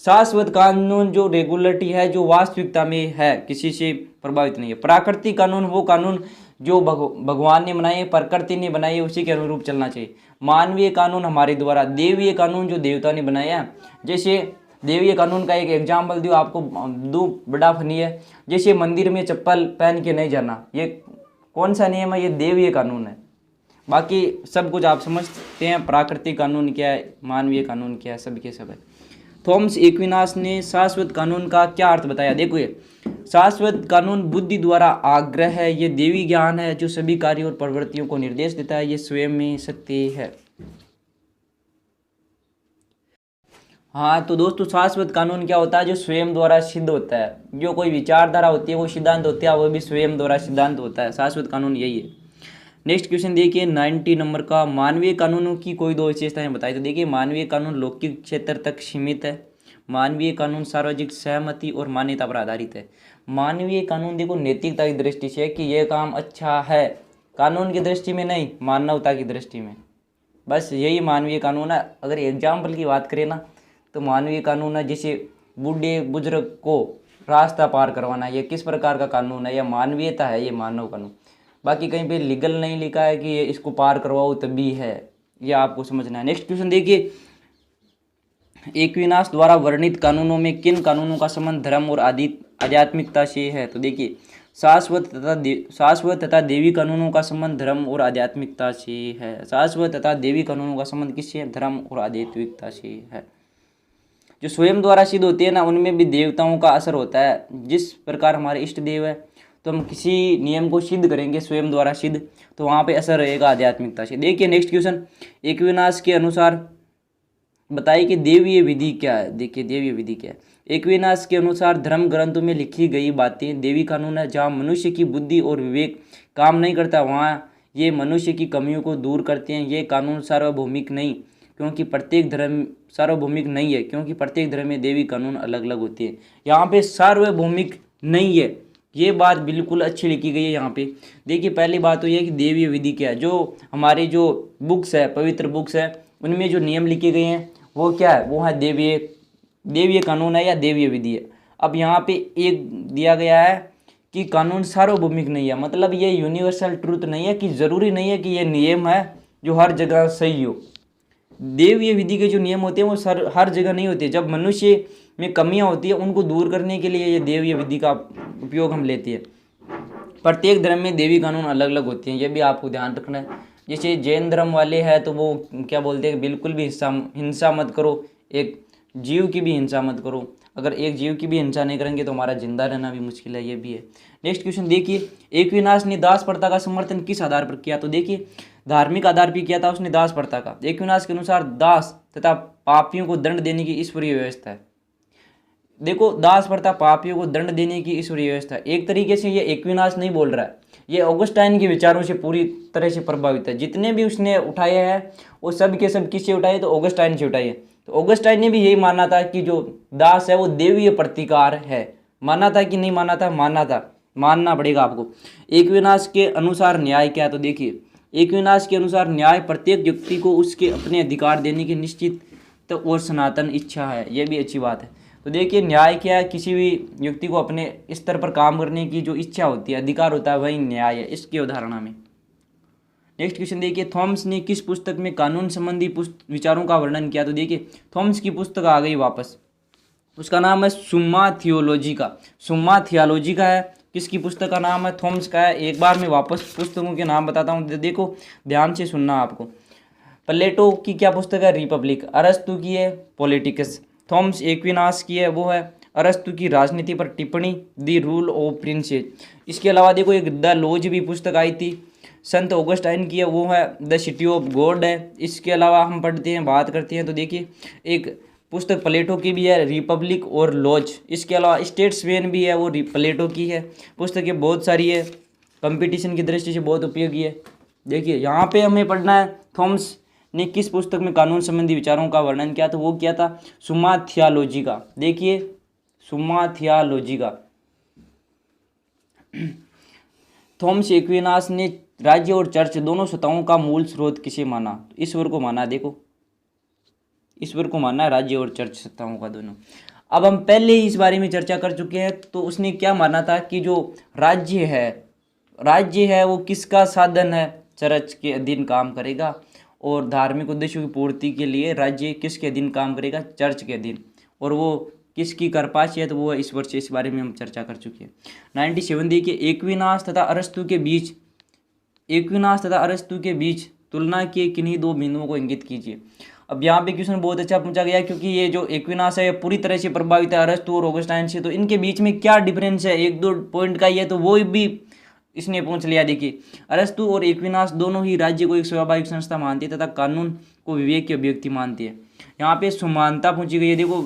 शाश्वत कानून जो रेगुलरिटी है, जो वास्तविकता में है, किसी से प्रभावित नहीं है। प्राकृतिक कानून वो कानून जो भगवान ने बनाए, प्रकृति ने बनाए, उसी के अनुरूप चलना चाहिए। मानवीय कानून हमारे द्वारा। देवीय कानून जो देवता ने बनाया है। जैसे देवीय कानून का एक एग्जाम्पल दियो आपको, दो बड़ा फनी है। जैसे मंदिर में चप्पल पहन के नहीं जाना, ये कौन सा नियम है? ये देवीय कानून है। बाकी सब कुछ आप समझते हैं, प्राकृतिक कानून क्या है, मानवीय कानून क्या है, सब के सब है। थॉमस एक्विनाश ने शाश्वत कानून का क्या अर्थ बताया? देखो, ये शाश्वत कानून बुद्धि द्वारा आग्रह है, ये देवी ज्ञान है जो सभी कार्यों और प्रवृत्तियों को निर्देश देता है, ये स्वयं में सत्य है। हाँ तो दोस्तों, शाश्वत कानून क्या होता है? जो स्वयं द्वारा सिद्ध होता है। जो कोई विचारधारा होती है, वो सिद्धांत होती है, वो भी स्वयं द्वारा सिद्धांत होता है। शाश्वत कानून यही है। नेक्स्ट क्वेश्चन देखिए 90 नंबर का, मानवीय कानूनों की कोई 2 विशेषताएं बताई। तो देखिए, मानवीय कानून लौकिक क्षेत्र तक सीमित है। मानवीय कानून सार्वजनिक सहमति और मान्यता पर आधारित है। मानवीय कानून देखो नैतिकता की दृष्टि से कि यह काम अच्छा है, कानून की दृष्टि में नहीं, मानवता की दृष्टि में। बस यही मानवीय कानून है। अगर एग्जाम्पल की बात करें ना, तो मानवीय कानून है जैसे बूढ़े बुजुर्ग को रास्ता पार करवाना, ये किस प्रकार का कानून है? यह मानवीयता है, ये मानव कानून। बाकी कहीं पे लीगल नहीं लिखा है कि ये इसको पार करवाओ तभी है, यह आपको समझना है। नेक्स्ट क्वेश्चन देखिए, एक्विनाश द्वारा वर्णित कानूनों में किन कानूनों का संबंध धर्म और आध्यात्मिकता से है? तो देखिए, शाश्वत तथा देवी कानूनों का संबंध धर्म और आध्यात्मिकता से है। शाश्वत तथा देवी कानूनों का संबंध किससे है? धर्म और आध्यात्मिकता से है। जो स्वयं द्वारा सिद्ध होती है ना, उनमें भी देवताओं का असर होता है। जिस प्रकार हमारे इष्ट देव है, तो हम किसी नियम को सिद्ध करेंगे स्वयं द्वारा सिद्ध, तो वहाँ पे असर रहेगा आध्यात्मिकता से। देखिए नेक्स्ट क्वेश्चन, एक्विनाश के अनुसार बताइए कि देवीय विधि क्या है? देखिए, देवीय विधि क्या है? एक्विनाश के अनुसार धर्म ग्रंथों में लिखी गई बातें देवी कानून है। जहाँ मनुष्य की बुद्धि और विवेक काम नहीं करता, वहाँ ये मनुष्य की कमियों को दूर करते हैं। ये कानून सार्वभौमिक नहीं, क्योंकि प्रत्येक धर्म सार्वभौमिक नहीं है, क्योंकि प्रत्येक धर्म में देवी कानून अलग अलग होती है। यहाँ पे सार्वभौमिक नहीं है, ये बात बिल्कुल अच्छी लिखी गई है यहाँ पे। देखिए, पहली बात तो ये है कि देवीय विधि क्या है। जो हमारे जो बुक्स है, पवित्र बुक्स है, उनमें जो नियम लिखे गए हैं वो क्या है? वो है देवीय कानून है या देवीय विधि है। अब यहाँ पे एक दिया गया है कि कानून सार्वभौमिक नहीं है, मतलब ये यूनिवर्सल ट्रूथ नहीं है, कि ज़रूरी नहीं है कि ये नियम है जो हर जगह सही हो। देवीय विधि के जो नियम होते हैं वो हर जगह नहीं होते। जब मनुष्य में कमियां होती है, उनको दूर करने के लिए ये देवीय विधि का उपयोग हम लेते हैं। प्रत्येक धर्म में देवी कानून अलग अलग होती हैं, ये भी आपको ध्यान रखना है। जैसे जैन धर्म वाले हैं तो वो क्या बोलते हैं, बिल्कुल भी हिंसा मत करो, एक जीव की भी हिंसा मत करो। अगर एक जीव की भी हिंसा नहीं करेंगे तो हमारा जिंदा रहना भी मुश्किल है, ये भी है। नेक्स्ट क्वेश्चन देखिए, एक्विनाश ने दास प्रथा का समर्थन किस आधार पर किया? तो देखिए, धार्मिक आधार पर किया था उसने दास प्रथा का। एक्विनाश के अनुसार दास तथा पापियों को दंड देने की ईश्वरीय व्यवस्था है। देखो, दास प्रथा पापियों को दंड देने की ईश्वरीय व्यवस्था है। एक तरीके से ये एक्विनाश नहीं बोल रहा है, ये ऑगस्टाइन के विचारों से पूरी तरह से प्रभावित है। जितने भी उसने उठाए हैं वो सब के सब किससे उठाए? तो ऑगस्टाइन से उठाए। तो ऑगस्टाइन ने भी यही माना था कि जो दास है वो देवीय प्रतिकार है। माना था कि नहीं माना था? माना था, मानना पड़ेगा आपको। एक्विनाश के अनुसार न्याय क्या? तो देखिए, एक्विनाश के अनुसार न्याय प्रत्येक व्यक्ति को उसके अपने अधिकार देने की निश्चित और सनातन इच्छा है। ये भी अच्छी बात है। तो देखिए न्याय क्या है, किसी भी व्यक्ति को अपने स्तर पर काम करने की जो इच्छा होती है, अधिकार होता है, वही न्याय है इसकी अवधारणा में। नेक्स्ट क्वेश्चन देखिए, थॉमस ने किस पुस्तक में कानून संबंधी विचारों का वर्णन किया? तो देखिए थॉमस की पुस्तक आ गई वापस, उसका नाम है सुम्मा थियोलॉजिका। सुम्मा थियोलॉजिका है, किसकी पुस्तक का नाम है? थॉमस का है। एक बार मैं वापस पुस्तकों के नाम बताता हूँ, देखो ध्यान से सुनना आपको। प्लेटो की क्या पुस्तक है? रिपब्लिक। अरस्तु की है पॉलिटिक्स। थॉमस एक्विनास की है वो है अरस्तु की राजनीति पर टिप्पणी, द रूल ऑफ प्रिंसेस। इसके अलावा देखो एक द लॉज भी पुस्तक आई थी, संत ऑगस्टाइन की है, वो है द सिटी ऑफ गॉड है। इसके अलावा हम पढ़ते हैं, बात करते हैं, तो देखिए एक पुस्तक प्लेटो की भी है, रिपब्लिक और लॉज। इसके अलावा स्टेट्समैन भी है, वो प्लेटो की है। पुस्तकें बहुत सारी है, कंपटीशन की दृष्टि से बहुत उपयोगी है। देखिए यहाँ पे हमें पढ़ना है थॉमस ने किस पुस्तक में कानून संबंधी विचारों का वर्णन किया, तो वो किया था सुम्मा थियोलॉजिका। देखिए सुम्मा थियोलॉजिका। थॉमस एक्विनास ने राज्य और चर्च दोनों सत्ताओं का मूल स्रोत किसे माना? ईश्वर को माना। देखो ईश्वर को माना है, राज्य और चर्च सत्ताओं का दोनों। अब हम पहले ही इस बारे में चर्चा कर चुके हैं, तो उसने क्या माना था कि जो राज्य है वो किसका साधन है? चर्च के अधीन काम करेगा, और धार्मिक उद्देश्यों की पूर्ति के लिए राज्य किसके अधीन काम करेगा? चर्च के अधीन। और वो किसकी कृपाशी है? तो वो ईश्वर से। इस बारे में हम चर्चा कर चुके हैं। 97 देखिए, एक्विनास तथा अरस्तु के बीच तुलना किए किन्हीं दो बिंदुओं को इंगित कीजिए। अब यहाँ पे क्वेश्चन बहुत अच्छा पूछा गया, क्योंकि ये जो एक्विनास है पूरी तरह से प्रभावित है अरस्तु और ऑगस्टाइन से, तो इनके बीच में क्या डिफरेंस है? एक दो पॉइंट का ही है, तो वो भी इसने पूछ लिया। देखिए अरस्तु और एक्विनास दोनों ही राज्य को एक स्वाभाविक संस्था मानती है तथा कानून को विवेक की अभिव्यक्ति मानती है। यहाँ पे समानता पूछी गई है, देखो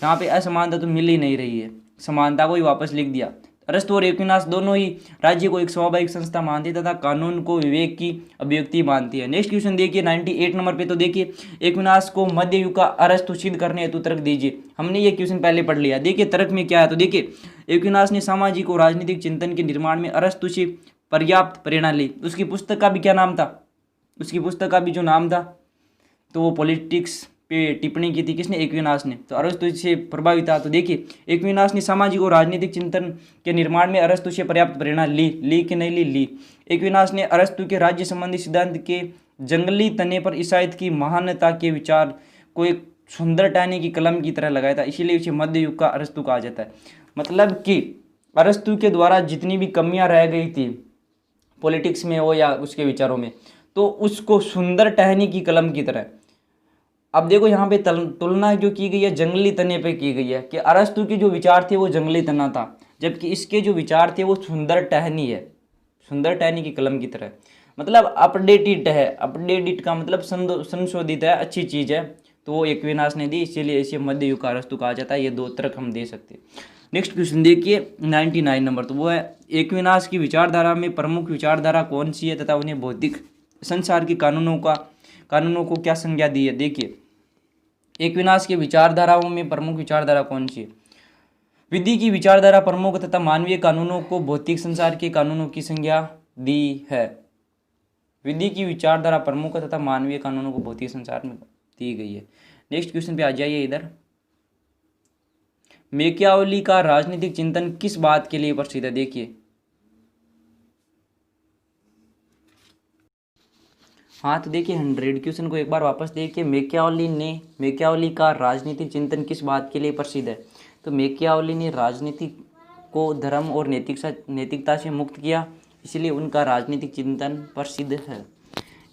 यहाँ पे असमानता तो मिल ही नहीं रही है, समानता को ही वापस लिख दिया। अरस्तु और एक्विनास दोनों ही राज्य को एक स्वाभाविक संस्था मानती है तथा कानून को विवेक की अभिव्यक्ति मानती है। नेक्स्ट क्वेश्चन देखिए 98 नंबर पे, तो देखिए एक्विनास को मध्य युग का अरस्तु सिद्ध करने हेतु तर्क दीजिए। हमने ये क्वेश्चन पहले पढ़ लिया। देखिए तर्क में क्या है, तो देखिए एक्विनास ने सामाजिक और राजनीतिक चिंतन के निर्माण में अरस्तु से पर्याप्त प्रेरणा ली। उसकी पुस्तक का भी क्या नाम था? उसकी पुस्तक का भी जो नाम था, तो वो पॉलिटिक्स पे टिप्पणी की थी। किसने? एक्विनास ने। तो अरस्तु से प्रभावित था। तो देखिए एक्विनास ने सामाजिक और राजनीतिक चिंतन के निर्माण में अरस्तु से पर्याप्त प्रेरणा ली कि नहीं ली? एक्विनास ने अरस्तु के राज्य संबंधी सिद्धांत के जंगली तने पर ईसाइत की महानता के विचार को एक सुंदर टहनी की कलम की तरह लगाया था, इसीलिए उसे मध्य युग का अरस्तु कहा जाता है। मतलब कि अरस्तु के द्वारा जितनी भी कमियां रह गई थी पॉलिटिक्स में हो या उसके विचारों में, तो उसको सुंदर टहनी की कलम की तरह। अब देखो यहाँ पे तुलना जो की गई है जंगली तने पे की गई है, कि अरस्तु के जो विचार थे वो जंगली तना था, जबकि इसके जो विचार थे वो सुंदर टहनी है, सुंदर टहनी की कलम की तरह। मतलब अपडेटेड है, अपडेटेड का मतलब संशोधित है, अच्छी चीज़ है। तो वो एक्विनास ने दी, इसीलिए इसे मध्य युग का अरस्तु कहा जाता है। ये दो तर्क हम दे सकते हैं। नेक्स्ट क्वेश्चन देखिए 99 नंबर, तो वो है एक्विनास की विचारधारा में प्रमुख विचारधारा कौन सी है तथा उन्हें भौतिक संसार के कानूनों को क्या संज्ञा दी है? देखिए एक्विनास की विचारधाराओं में प्रमुख विचारधारा कौन सी है? विधि की विचारधारा प्रमुख तथा मानवीय कानूनों को भौतिक संसार के कानूनों की संज्ञा दी है। विधि की विचारधारा प्रमुख तथा मानवीय कानूनों को भौतिक संसार में दी गई है। नेक्स्ट क्वेश्चन पे आ जाइए इधर। मैकियावेली का राजनीतिक चिंतन किस बात के लिए प्रसिद्ध है? देखिए हाँ, तो देखिए 100 क्वेश्चन को एक बार वापस देखिए। मैकियावेली का राजनीतिक चिंतन किस बात के लिए प्रसिद्ध है? तो मैकियावेली ने राजनीति को धर्म और नैतिकता से मुक्त किया, इसलिए उनका राजनीतिक चिंतन प्रसिद्ध है।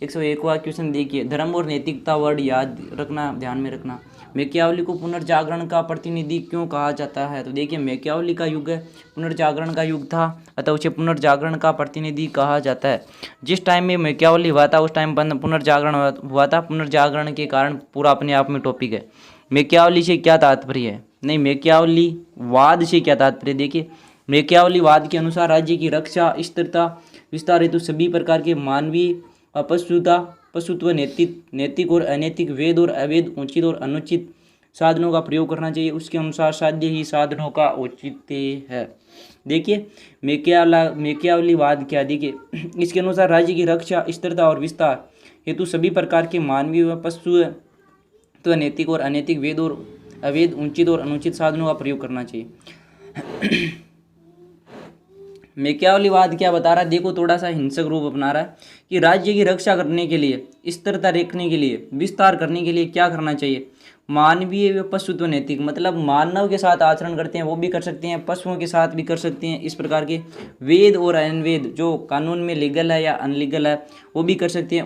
101वां क्वेश्चन देखिए, धर्म और नैतिकता वर्ड याद रखना, ध्यान में रखना। मैकियावेली को पुनर्जागरण का प्रतिनिधि क्यों कहा जाता है? तो देखिए मैकियावेली का युग पुनर्जागरण का युग था, अतः उसे पुनर्जागरण का प्रतिनिधि कहा जाता है। जिस टाइम में मैकियावेली हुआ था उस टाइम पुनर्जागरण हुआ था। पुनर्जागरण के कारण पूरा अपने आप में टॉपिक है। मैकियावेली से क्या तात्पर्य है? नहीं, मैकियावेली वाद से क्या तात्पर्य? देखिए मैकियावेली वाद के अनुसार राज्य की रक्षा, स्थिरता, विस्तार हेतु सभी प्रकार के मानवीय पशुत्व, नैतिक और अनैतिक, वैध और अवैध, उचित और अनुचित साधनों का प्रयोग करना चाहिए। उसके अनुसार साध्य ही साधनों का औचित्य है। देखिए मैकियावेलीवाद क्या? देखिए इसके अनुसार राज्य की रक्षा, स्थिरता और विस्तार हेतु सभी प्रकार के मानवीय व पशुत्व, नैतिक और अनैतिक, वैध और अवैध, उचित और अनुचित साधनों का प्रयोग करना चाहिए। मैकियावलीवाद क्या बता रहा है, देखो थोड़ा सा हिंसक रूप अपना रहा है कि राज्य की रक्षा करने के लिए, स्थिरता रखने के लिए, विस्तार करने के लिए क्या करना चाहिए, मानवीय व पशुत्व नैतिक, मतलब मानव के साथ आचरण करते हैं वो भी कर सकते हैं, पशुओं के साथ भी कर सकते हैं, इस प्रकार के वेद और अनवेद जो कानून में लीगल है या अनलीगल है वो भी कर सकते हैं,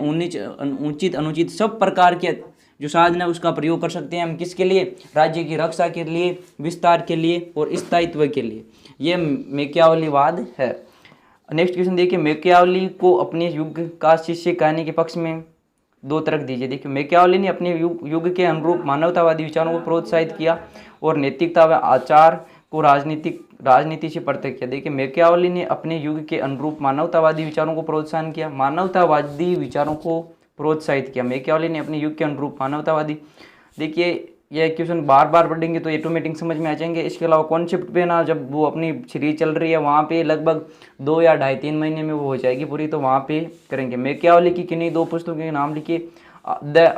उचित अनुचित सब प्रकार के जो साधन है उसका प्रयोग कर सकते हैं हम, किसके लिए, राज्य की रक्षा के लिए, विस्तार के लिए और स्थायित्व के लिए। ये मैकियावलीवाद है। नेक्स्ट क्वेश्चन देखिए, मैकियावली को अपने युग का शिष्य कहने के पक्ष में दो तर्क दीजिए। देखिए मैकियावली ने अपने युग के अनुरूप मानवतावादी विचारों को प्रोत्साहित किया और नैतिकता व आचार को राजनीति से पृथक किया। देखिए मैकियावली ने अपने युग के अनुरूप मानवतावादी विचारों को प्रोत्साहन किया, मानवतावादी विचारों को प्रोत्साहित किया। मैकियावली ने अपने युग के अनुरूप मानवतावादी, देखिए यह क्वेश्चन बार बार पढ़ेंगे तो ऑटोमेटिक समझ में आ जाएंगे। इसके अलावा कॉन्सेप्ट पे ना जब वो अपनी सीरीज चल रही है वहाँ पे लगभग 2 या 2.5-3 महीने में वो हो जाएगी पूरी, तो वहाँ पे करेंगे। मैकियावली की किन्हीं 2 पुस्तकों के नाम लिखिए। द